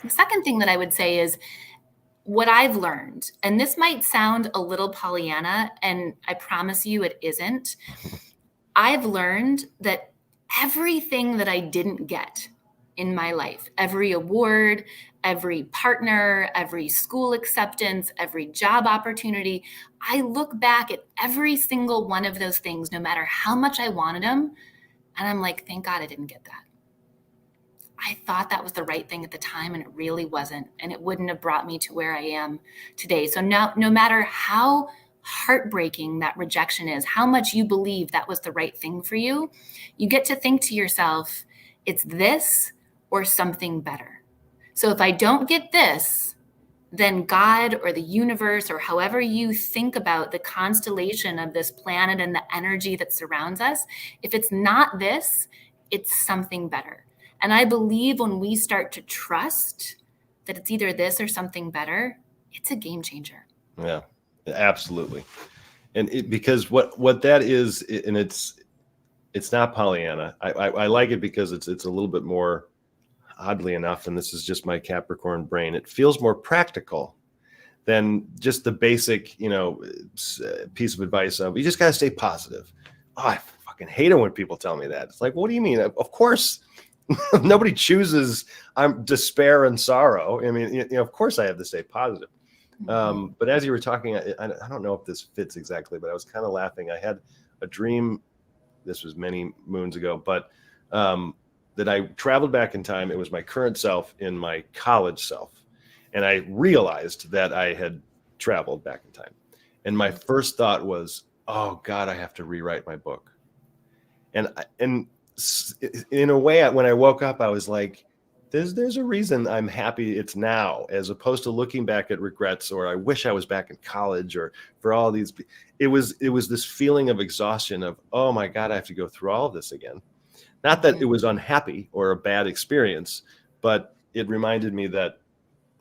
The second thing that I would say is what I've learned, and this might sound a little Pollyanna, and I promise you it isn't. I've learned that everything that I didn't get in my life, every award, every partner, every school acceptance, every job opportunity, I look back at every single one of those things, no matter how much I wanted them, and I'm like, thank God I didn't get that. I thought that was the right thing at the time, and it really wasn't. And it wouldn't have brought me to where I am today. So now, no matter how heartbreaking that rejection is, how much you believe that was the right thing for you, you get to think to yourself, it's this or something better. So if I don't get this, then God or the universe or however you think about the constellation of this planet and the energy that surrounds us, if it's not this, it's something better. And I believe when we start to trust that it's either this or something better, it's a game changer. Yeah, absolutely. And because what that is, and it's not Pollyanna. I like it because it's a little bit more, oddly enough, and this is just my Capricorn brain, it feels more practical than just the basic, piece of advice of, you just got to stay positive. Oh, I fucking hate it when people tell me that. It's like, what do you mean? Of course. Nobody chooses despair and sorrow. I mean, of course I have to stay positive. But as you were talking, I don't know if this fits exactly, but I was kind of laughing. I had a dream, this was many moons ago, but that I traveled back in time. It was my current self in my college self. And I realized that I had traveled back in time. And my first thought was, oh God, I have to rewrite my book. And in a way, when I woke up, I was like, there's a reason I'm happy it's now, as opposed to looking back at regrets or I wish I was back in college or for all these. It was this feeling of exhaustion of, oh my God, I have to go through all of this again. Not that it was unhappy or a bad experience, but it reminded me that,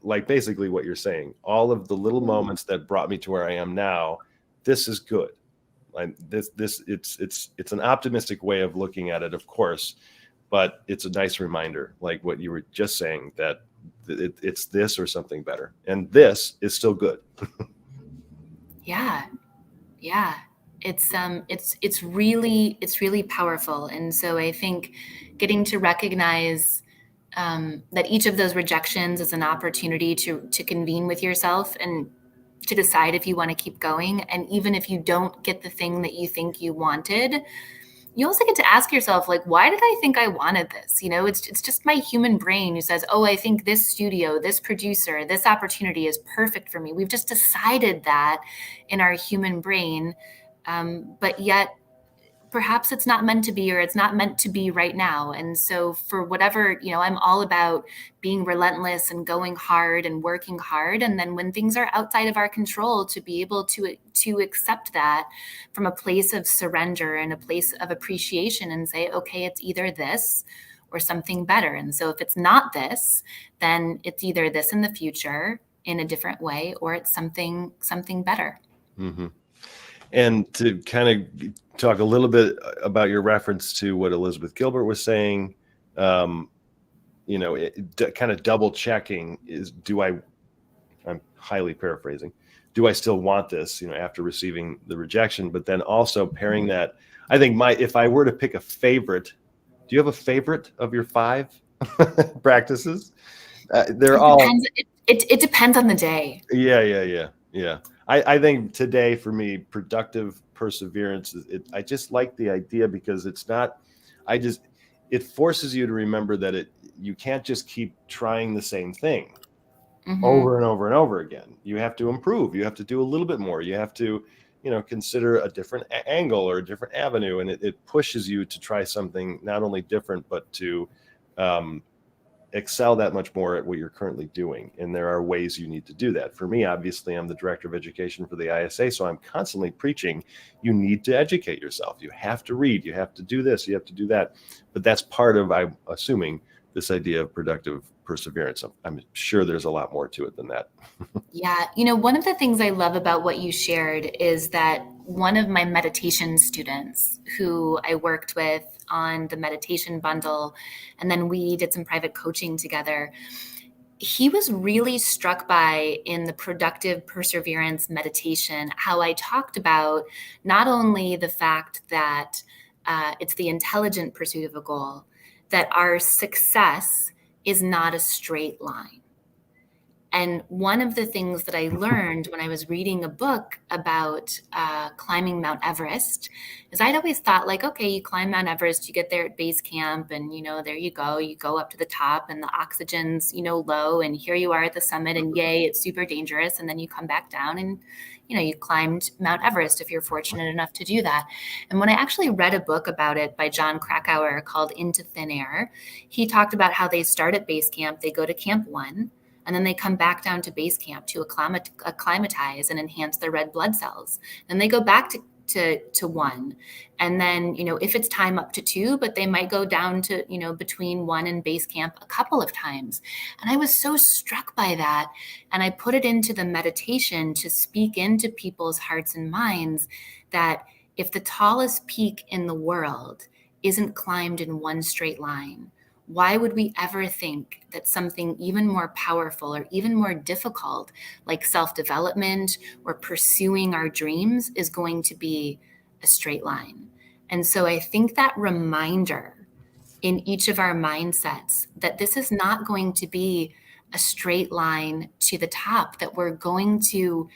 like basically what you're saying, all of the little moments that brought me to where I am now, this is good. Like it's an optimistic way of looking at it, of course, but it's a nice reminder, like what you were just saying, that it's this or something better, and this is still good. Yeah, Yeah. It's really powerful. And so I think getting to recognize that each of those rejections is an opportunity to convene with yourself and to decide if you want to keep going. And even if you don't get the thing that you think you wanted, you also get to ask yourself, like, why did I think I wanted this? You know, it's just my human brain who says, oh, I think this studio, this producer, this opportunity is perfect for me. We've just decided that in our human brain. But yet perhaps it's not meant to be, or it's not meant to be right now. And so for whatever, I'm all about being relentless and going hard and working hard. And then when things are outside of our control, to be able to accept that from a place of surrender and a place of appreciation and say, okay, it's either this or something better. And so if it's not this, then it's either this in the future in a different way, or it's something better. Mm-hmm. And to kind of talk a little bit about your reference to what Elizabeth Gilbert was saying, kind of double checking is, I'm highly paraphrasing, do I still want this, after receiving the rejection? But then also pairing that, I think if I were to pick a favorite, do you have a favorite of your 5 practices? They're all. It depends on the day. Yeah. I think today for me, productive perseverance, I just like the idea because it forces you to remember that you can't just keep trying the same thing over and over and over again. You have to improve. You have to do a little bit more. You have to, consider a different angle or a different avenue. And it pushes you to try something not only different, but to excel that much more at what you're currently doing. And there are ways you need to do that. For me, obviously, I'm the director of education for the ISA. So I'm constantly preaching, you need to educate yourself. You have to read, you have to do this, you have to do that. But that's part of, I'm assuming, this idea of productive perseverance. I'm sure there's a lot more to it than that. Yeah. One of the things I love about what you shared is that one of my meditation students who I worked with on the meditation bundle, and then we did some private coaching together, he was really struck by, in the productive perseverance meditation, how I talked about not only the fact that it's the intelligent pursuit of a goal, that our success is not a straight line. And one of the things that I learned when I was reading a book about climbing Mount Everest is I'd always thought, like, okay, you climb Mount Everest, you get there at base camp, and, there you go up to the top, and the oxygen's, low, and here you are at the summit, and yay, it's super dangerous. And then you come back down and, you climbed Mount Everest if you're fortunate enough to do that. And when I actually read a book about it by John Krakauer called Into Thin Air, he talked about how they start at base camp, they go to Camp 1, and then they come back down to base camp to acclimatize and enhance their red blood cells. Then they go back to 1. And then, if it's time, up to 2, but they might go down to, between 1 and base camp a couple of times. And I was so struck by that. And I put it into the meditation to speak into people's hearts and minds that if the tallest peak in the world isn't climbed in one straight line, why would we ever think that something even more powerful or even more difficult, like self-development or pursuing our dreams, is going to be a straight line? And so I think that reminder in each of our mindsets that this is not going to be a straight line to the top, that we're going to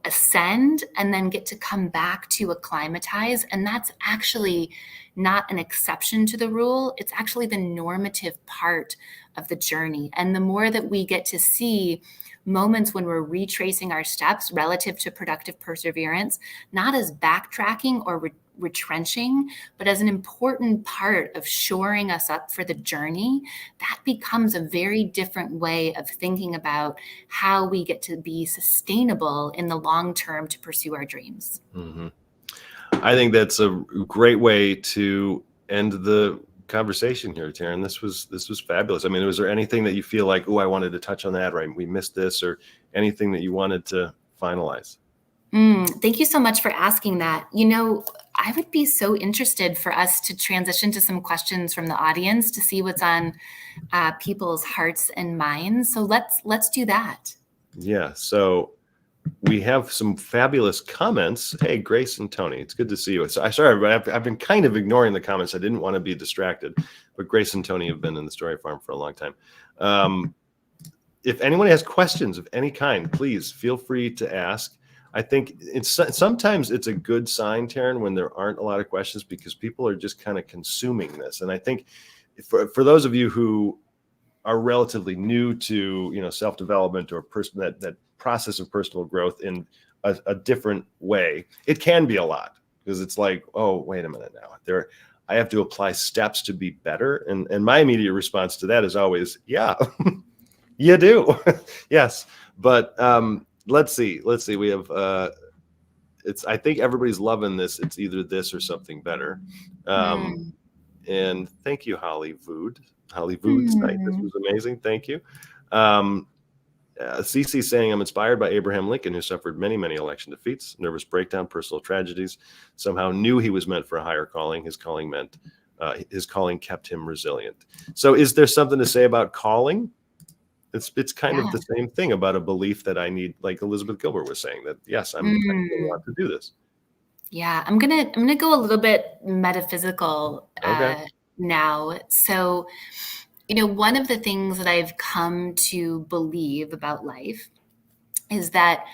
ascend and then get to come back to acclimatize. And that's actually not an exception to the rule. It's actually the normative part of the journey. And the more that we get to see moments when we're retracing our steps relative to productive perseverance, not as backtracking or retrenching, but as an important part of shoring us up for the journey, that becomes a very different way of thinking about how we get to be sustainable in the long term to pursue our dreams. Mm-hmm. I think that's a great way to end the conversation here, Taryn. This was fabulous. I mean, was there anything that you feel like, I wanted to touch on that, right? We missed this, or anything that you wanted to finalize? Thank you so much for asking that. I would be so interested for us to transition to some questions from the audience to see what's on people's hearts and minds. So let's do that. Yeah. So We have some fabulous comments. Hey, Grace and Tony, it's good to see you. So, sorry, everybody, I've been kind of ignoring the comments. I didn't want to be distracted, but Grace and Tony have been in the Story Farm for a long time. If anyone has questions of any kind, please feel free to ask. I think sometimes it's a good sign, Taryn, when there aren't a lot of questions, because people are just kind of consuming this. And I think for those of you who are relatively new to self-development or that process of personal growth in a different way, it can be a lot, because it's like, oh, wait a minute now, I have to apply steps to be better. And my immediate response to that is always, yeah, you do. Yes. But let's see. We have I think everybody's loving this. It's either this or something better. And thank you, Holly Vood tonight. This was amazing. Thank you. Cece saying, I'm inspired by Abraham Lincoln, who suffered many, many election defeats, nervous breakdown, personal tragedies, somehow knew he was meant for a higher calling. His calling kept him resilient. So is there something to say about calling? It's kind of the same thing about a belief that I need, like Elizabeth Gilbert was saying, that yes, I want to do this. Yeah, I'm gonna go a little bit metaphysical now. So, one of the things that I've come to believe about life is that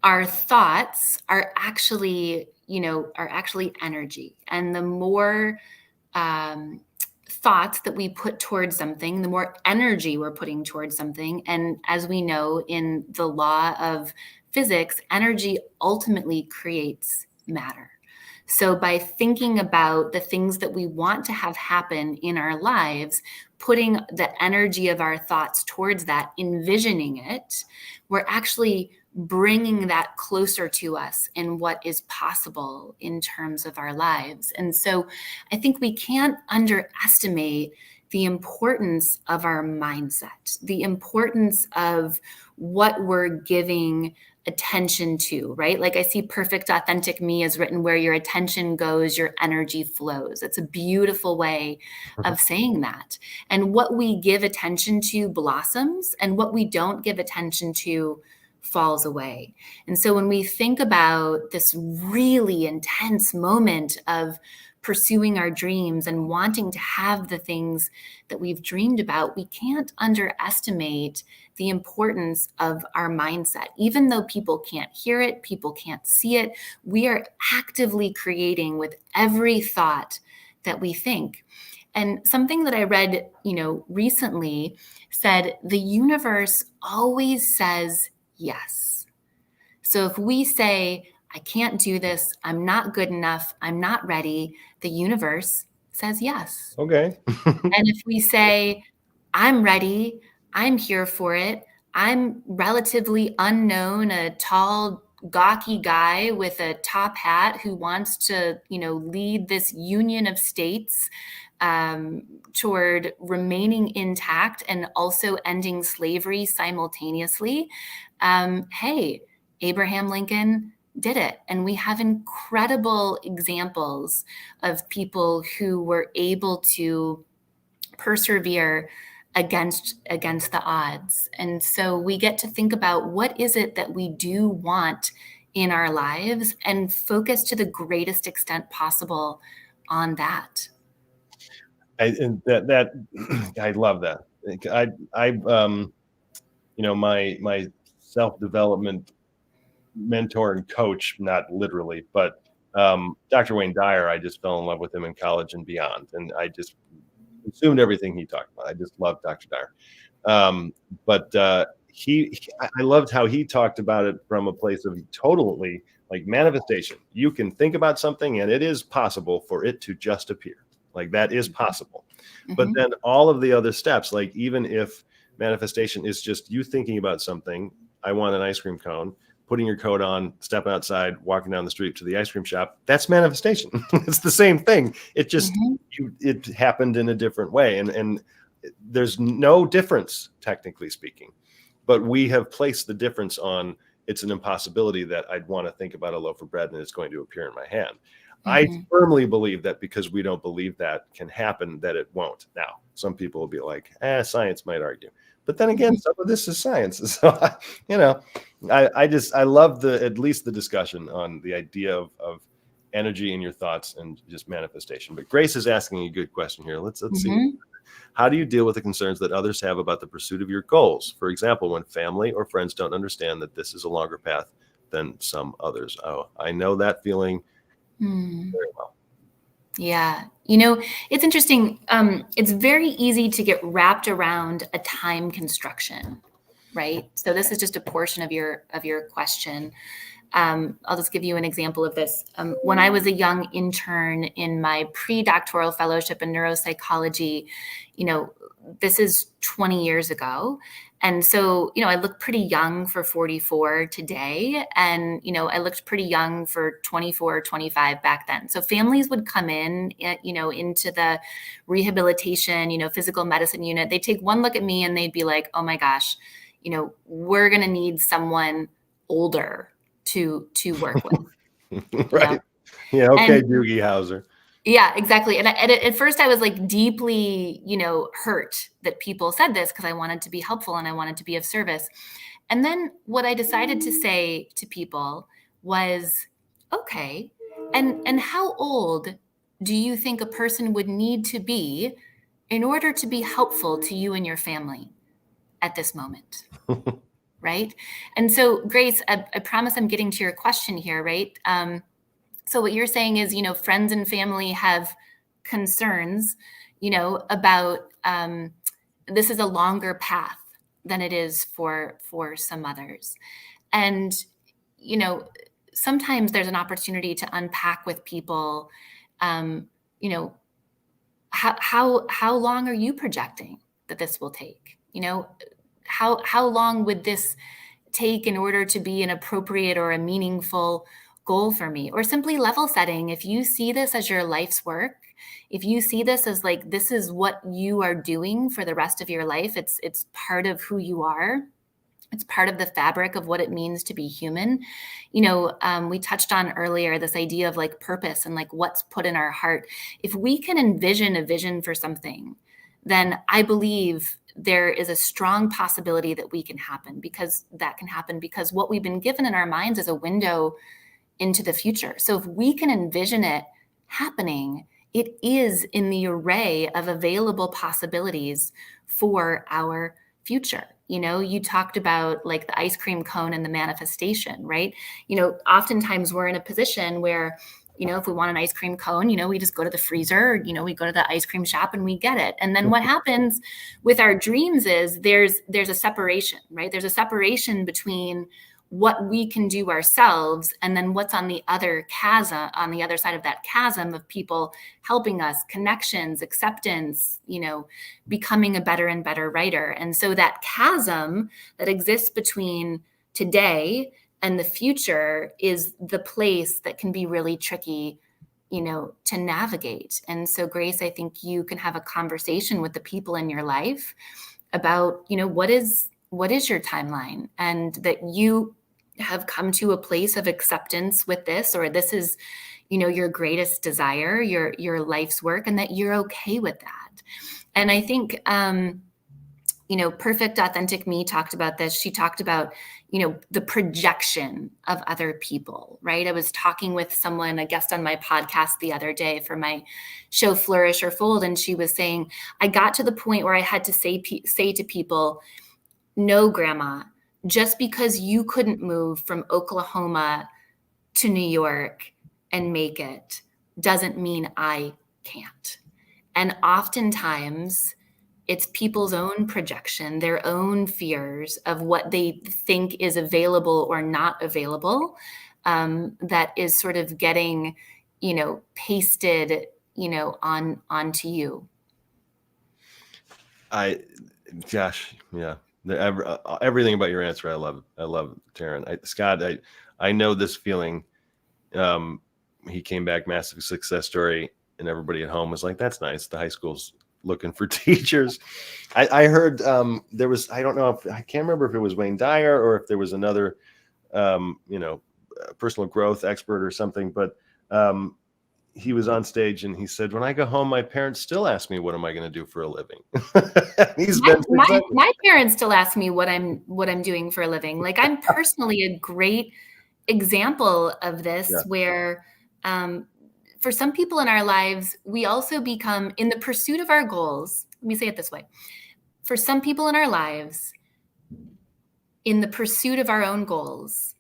our thoughts are actually energy, and the more thoughts that we put towards something, the more energy we're putting towards something. And as we know in the law of physics, energy ultimately creates matter. So by thinking about the things that we want to have happen in our lives, putting the energy of our thoughts towards that, envisioning it, we're actually bringing that closer to us in what is possible in terms of our lives. And so I think we can't underestimate the importance of our mindset, the importance of what we're giving attention to, right? Like I see Perfect Authentic Me is written, where your attention goes, your energy flows. It's a beautiful way of saying that. And what we give attention to blossoms, and what we don't give attention to falls away. And so when we think about this really intense moment of pursuing our dreams and wanting to have the things that we've dreamed about, we can't underestimate the importance of our mindset. Even though people can't hear it, people can't see it, we are actively creating with every thought that we think. And something that I read, recently said the universe always says yes. So if we say, I can't do this, I'm not good enough, I'm not ready, the universe says yes. Okay. And if we say, I'm ready, I'm here for it, I'm relatively unknown, a tall, gawky guy with a top hat who wants to, lead this union of states toward remaining intact and also ending slavery simultaneously. Hey, Abraham Lincoln did it. And we have incredible examples of people who were able to persevere against the odds. And so we get to think about, what is it that we do want in our lives, and focus to the greatest extent possible on that. I love that. My self-development mentor and coach, not literally, but Dr. Wayne Dyer, I just fell in love with him in college and beyond. And I just consumed everything he talked about. I just loved Dr. Dyer. I loved how he talked about it from a place of totally like manifestation. You can think about something and it is possible for it to just appear. Like that is possible. Mm-hmm. But then all of the other steps, like even if manifestation is just you thinking about something, I want an ice cream cone, putting your coat on, stepping outside, walking down the street to the ice cream shop, that's manifestation. It's the same thing. It just, it happened in a different way. And there's no difference, technically speaking, but we have placed the difference on, it's an impossibility that I'd want to think about a loaf of bread and it's going to appear in my hand. I firmly believe that because we don't believe that can happen, that it won't. Now, some people will be like, science might argue. But then again, some of this is science. So, I love at least the discussion on the idea of energy in your thoughts and just manifestation. But Grace is asking a good question here. Let's see. How do you deal with the concerns that others have about the pursuit of your goals? For example, when family or friends don't understand that this is a longer path than some others. Oh, I know that feeling very well. Yeah. It's interesting. It's very easy to get wrapped around a time construction, right? So this is just a portion of your question. I'll just give you an example of this. When I was a young intern in my pre-doctoral fellowship in neuropsychology, this is 20 years ago. And so, I look pretty young for 44 today. And, I looked pretty young for 24 or 25 back then. So families would come in, into the rehabilitation, physical medicine unit. They'd take one look at me and they'd be like, oh my gosh, we're going to need someone older to work with. Right. Yeah. Okay. Doogie Howser. Yeah, exactly. And at first I was like deeply, hurt that people said this because I wanted to be helpful and I wanted to be of service. And then what I decided to say to people was, okay, and how old do you think a person would need to be in order to be helpful to you and your family at this moment? Right? And so, Grace, I promise I'm getting to your question here, right? So what you're saying is, friends and family have concerns, about this is a longer path than it is for some others. And, sometimes there's an opportunity to unpack with people, how long are you projecting that this will take? How long would this take in order to be an appropriate or a meaningful goal for me? Or simply level setting. If you see this as your life's work, if you see this as like, this is what you are doing for the rest of your life, it's part of who you are. It's part of the fabric of what it means to be human. We touched on earlier this idea of like purpose and like what's put in our heart. If we can envision a vision for something, then I believe there is a strong possibility that can happen because what we've been given in our minds is a window into the future. So if we can envision it happening, it is in the array of available possibilities for our future. You talked about like the ice cream cone and the manifestation, right? Oftentimes we're in a position where, if we want an ice cream cone, we just go to the freezer, we go to the ice cream shop and we get it. And then what happens with our dreams is there's a separation, right? There's a separation between what we can do ourselves and then what's on the other chasm, on the other side of that chasm of people helping us, connections, acceptance, becoming a better and better writer. And so that chasm that exists between today and the future is the place that can be really tricky, to navigate. And so, Grace, I think you can have a conversation with the people in your life about, what is your timeline, and that you have come to a place of acceptance with this, or this is, your greatest desire, your life's work, and that you're okay with that. And I think, Perfect Authentic Me talked about this. She talked about, the projection of other people, right? I was talking with someone, a guest on my podcast the other day for my show, Flourish or Fold. And she was saying, I got to the point where I had to say to people, no, Grandma, just because you couldn't move from Oklahoma to New York and make it doesn't mean I can't. And oftentimes it's people's own projection, their own fears of what they think is available or not available, that is sort of getting, pasted, onto you. Gosh, yeah. Everything about your answer, I love it, Taryn. Scott, I know this feeling. He came back, massive success story, and everybody at home was like, "That's nice." The high school's looking for teachers. I heard there was, I don't know if, I can't remember if it was Wayne Dyer or if there was another, personal growth expert or something, but he was on stage and he said, when I go home, my parents still ask me, what am I going to do for a living? My parents still ask me what I'm doing for a living. Like, I'm personally a great example of this, where for some people in our lives, we also become, in the pursuit of our goals, let me say it this way. For some people in our lives, in the pursuit of our own goals,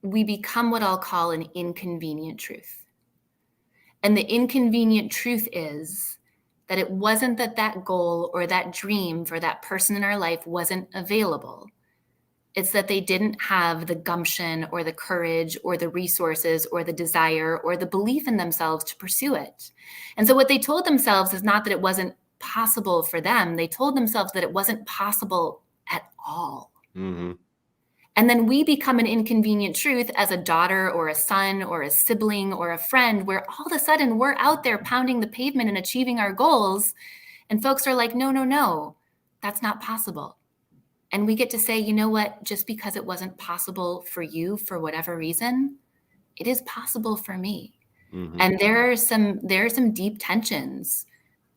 we become what I'll call an inconvenient truth. And the inconvenient truth is that it wasn't that goal or that dream for that person in our life wasn't available. It's that they didn't have the gumption or the courage or the resources or the desire or the belief in themselves to pursue it. And so what they told themselves is not that it wasn't possible for them. They told themselves that it wasn't possible at all. Mm-hmm. And then we become an inconvenient truth as a daughter or a son or a sibling or a friend, where all of a sudden we're out there pounding the pavement and achieving our goals. And folks are like, no, that's not possible. And we get to say, you know what, just because it wasn't possible for you for whatever reason, it is possible for me. Mm-hmm. And there are some deep tensions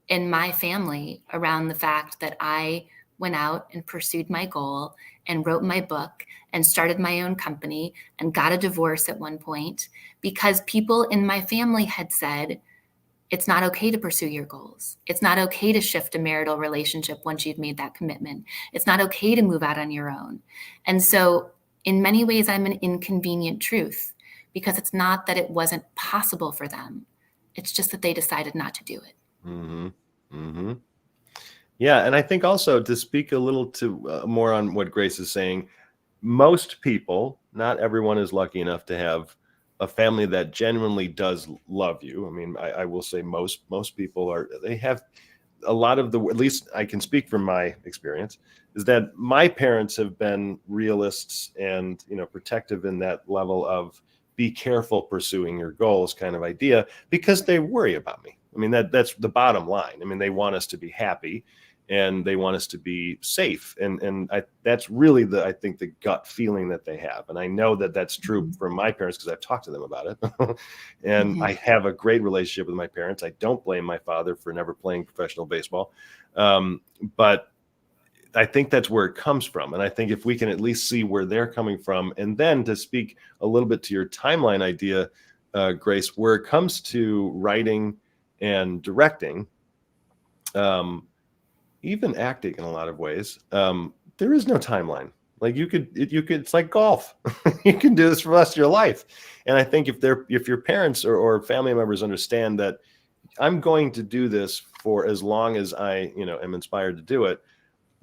in my family around the fact that I went out and pursued my goal and wrote my book and started my own company and got a divorce at one point, because people in my family had said, it's not okay to pursue your goals. It's not okay to shift a marital relationship once you've made that commitment. It's not okay to move out on your own. And so in many ways, I'm an inconvenient truth, because it's not that it wasn't possible for them. It's just that they decided not to do it. Mm-hmm. Mm-hmm. Yeah. And I think also, to speak a little to more on what Grace is saying, most people, not everyone is lucky enough to have a family that genuinely does love you. I mean, I will say most people they have a lot of at least I can speak from my experience, is that my parents have been realists and, protective in that level of be careful pursuing your goals kind of idea, because they worry about me. I mean, that's the bottom line. I mean, they want us to be happy and they want us to be safe. And that's really I think the gut feeling that they have. And I know that that's true from my parents, because I've talked to them about it. And mm-hmm. I have a great relationship with my parents. I don't blame my father for never playing professional baseball. But I think that's where it comes from. And I think if we can at least see where they're coming from, and then to speak a little bit to your timeline idea, Grace, where it comes to writing and directing, even acting in a lot of ways, there is no timeline. Like you could, it's like golf. You can do this for the rest of your life. And I think if your parents or family members understand that I'm going to do this for as long as I, am inspired to do it,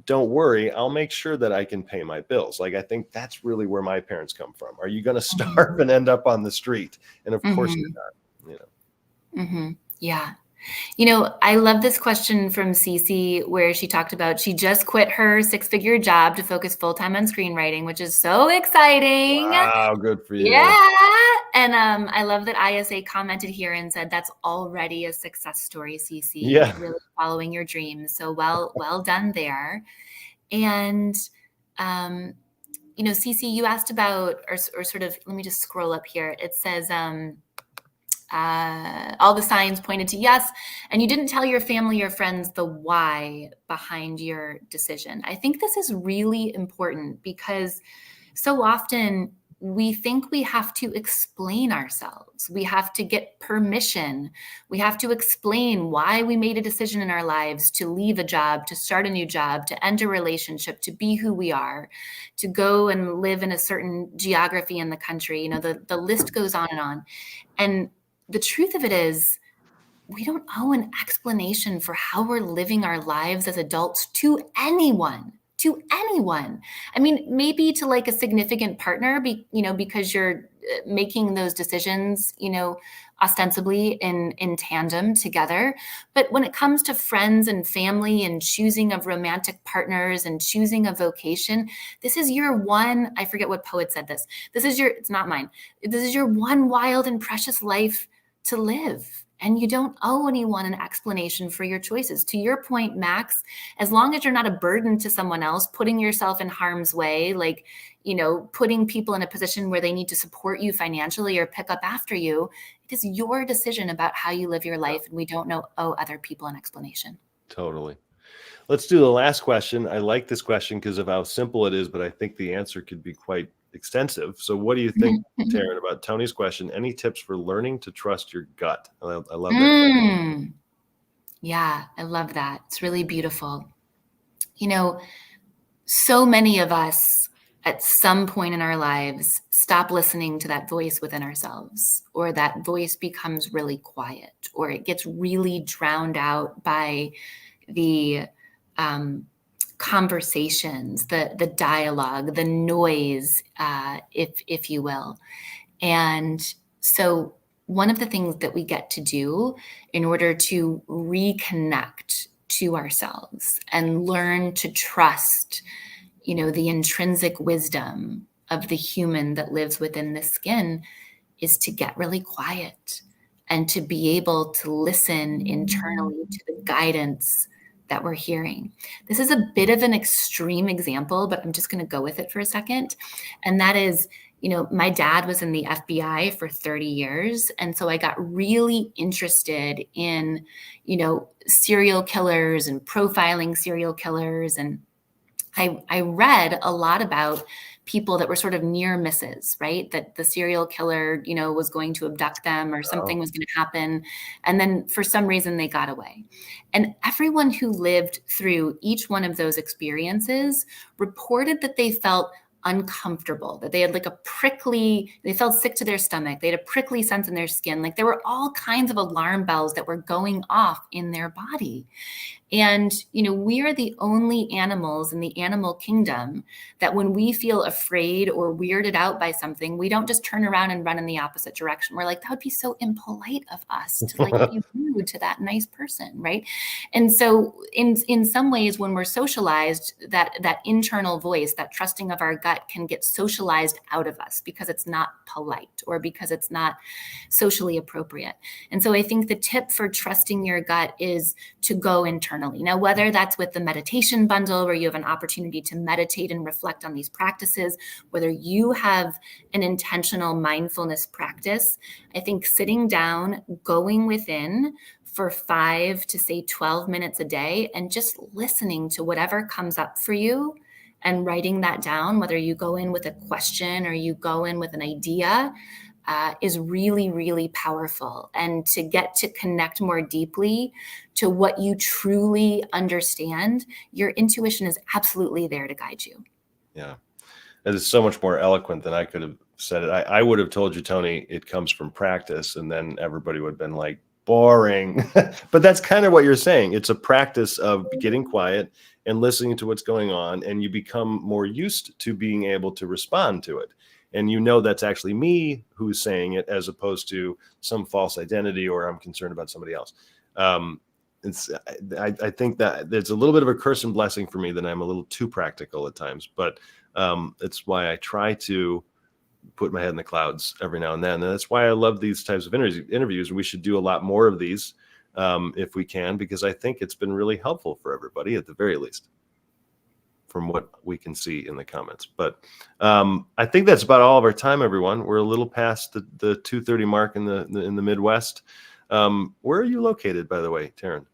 don't worry, I'll make sure that I can pay my bills. Like, I think that's really where my parents come from. Are you going to starve and end up on the street? And of course you're not, Mm-hmm. Yeah. I love this question from Cece, where she talked about she just quit her 6-figure job to focus full-time on screenwriting, which is so exciting. Wow, good for you. Yeah. And I love that ISA commented here and said, that's already a success story, Cece. Yeah. Really following your dreams. So well done there. And, Cece, you asked about, or sort of, let me just scroll up here. It says, all the signs pointed to yes, and you didn't tell your family or friends the why behind your decision. I think this is really important, because so often we think we have to explain ourselves. We have to get permission. We have to explain why we made a decision in our lives to leave a job, to start a new job, to end a relationship, to be who we are, to go and live in a certain geography in the country. The list goes on and on. And the truth of it is, we don't owe an explanation for how we're living our lives as adults to anyone. I mean, maybe to like a significant partner, because you're making those decisions, ostensibly in tandem together. But when it comes to friends and family and choosing of romantic partners and choosing a vocation, this is your one, I forget what poet said this. It's not mine. This is your one wild and precious life to live. And you don't owe anyone an explanation for your choices. To your point, Max, as long as you're not a burden to someone else, putting yourself in harm's way, like, putting people in a position where they need to support you financially or pick up after you. It is your decision about how you live your life. And we don't owe other people an explanation. Totally. Let's do the last question. I like this question because of how simple it is, but I think the answer could be quite extensive. So what do you think, Taryn, about Tony's question? Any tips for learning to trust your gut? I love that. Yeah, I love that. It's really beautiful. So many of us at some point in our lives stop listening to that voice within ourselves, or that voice becomes really quiet, or it gets really drowned out by the conversations, the dialogue, the noise, if you will. And so one of the things that we get to do in order to reconnect to ourselves and learn to trust, the intrinsic wisdom of the human that lives within the skin, is to get really quiet and to be able to listen internally to the guidance that we're hearing. This is a bit of an extreme example, but I'm just going to go with it for a second. And that is, my dad was in the FBI for 30 years. And so I got really interested in, serial killers and profiling serial killers. And I read a lot about people that were sort of near misses, right? That the serial killer, was going to abduct them or something was going to happen. And then for some reason they got away. And everyone who lived through each one of those experiences reported that they felt uncomfortable, that they had they felt sick to their stomach. They had a prickly sense in their skin. Like there were all kinds of alarm bells that were going off in their body. And, we are the only animals in the animal kingdom that when we feel afraid or weirded out by something, we don't just turn around and run in the opposite direction. We're like, that would be so impolite of us to be rude to that nice person, right? And so in some ways, when we're socialized, that internal voice, that trusting of our gut can get socialized out of us because it's not polite or because it's not socially appropriate. And so I think the tip for trusting your gut is to go internally. Now, whether that's with the meditation bundle where you have an opportunity to meditate and reflect on these practices, whether you have an intentional mindfulness practice, I think sitting down, going within for 5 to say 12 minutes a day and just listening to whatever comes up for you and writing that down, whether you go in with a question or you go in with an idea, is really, really powerful. And to get to connect more deeply to what you truly understand, your intuition is absolutely there to guide you. Yeah. It is so much more eloquent than I could have said it. I would have told you, Tony, it comes from practice, and then everybody would have been like, boring. But that's kind of what you're saying. It's a practice of getting quiet and listening to what's going on, and you become more used to being able to respond to it. And that's actually me who's saying it, as opposed to some false identity or I'm concerned about somebody else. I think that there's a little bit of a curse and blessing for me that I'm a little too practical at times, but it's why I try to put my head in the clouds every now and then. And that's why I love these types of interviews. We should do a lot more of these if we can, because I think it's been really helpful for everybody at the very least, from what we can see in the comments. But I think that's about all of our time, everyone. We're a little past the 2:30 mark in the Midwest. Where are you located, by the way, Taryn?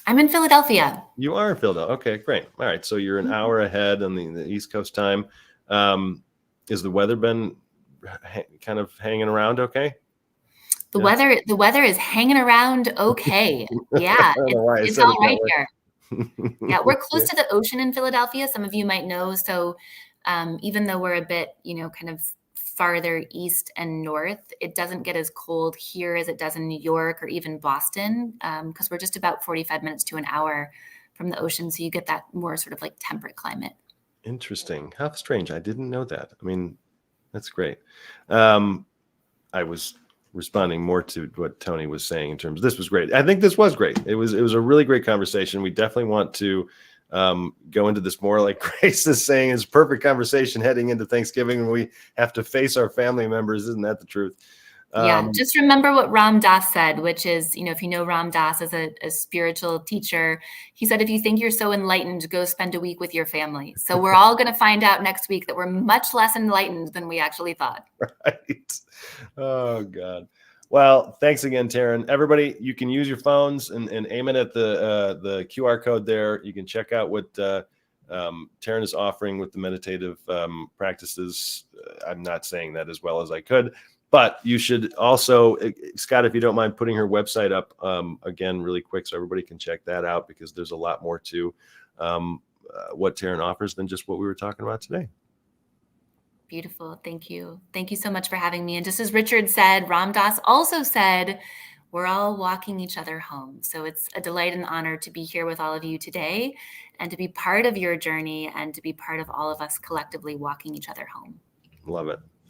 I'm in Philadelphia. You are in Philadelphia. Okay, great. All right. So you're an hour ahead on the East Coast time. Is the weather been kind of hanging around okay? The weather is hanging around okay. Yeah, it's all right here. Yeah, we're close to the ocean in Philadelphia. Some of you might know. So even though we're a bit, kind of farther east and north, it doesn't get as cold here as it does in New York or even Boston, because we're just about 45 minutes to an hour from the ocean. So you get that more sort of like temperate climate. Interesting. How strange. I didn't know that. I mean, that's great. I was responding more to what Tony was saying in terms of this was great. I think this was great. It was a really great conversation. We definitely want to go into this more, like Grace is saying, it's perfect conversation heading into Thanksgiving when we have to face our family members. Isn't that the truth? Yeah, just remember what Ram Dass said, which is, if you know Ram Dass as a spiritual teacher, he said, if you think you're so enlightened, go spend a week with your family. So we're all going to find out next week that we're much less enlightened than we actually thought. Right. Oh, God. Well, thanks again, Taryn. Everybody, you can use your phones and aim it at the QR code there. You can check out what Taryn is offering with the meditative practices. I'm not saying that as well as I could, but you should also, Scott, if you don't mind putting her website up again really quick so everybody can check that out, because there's a lot more to what Taryn offers than just what we were talking about today. Beautiful. Thank you. Thank you so much for having me. And just as Richard said, Ram Dass also said, we're all walking each other home. So it's a delight and honor to be here with all of you today and to be part of your journey and to be part of all of us collectively walking each other home. Love it.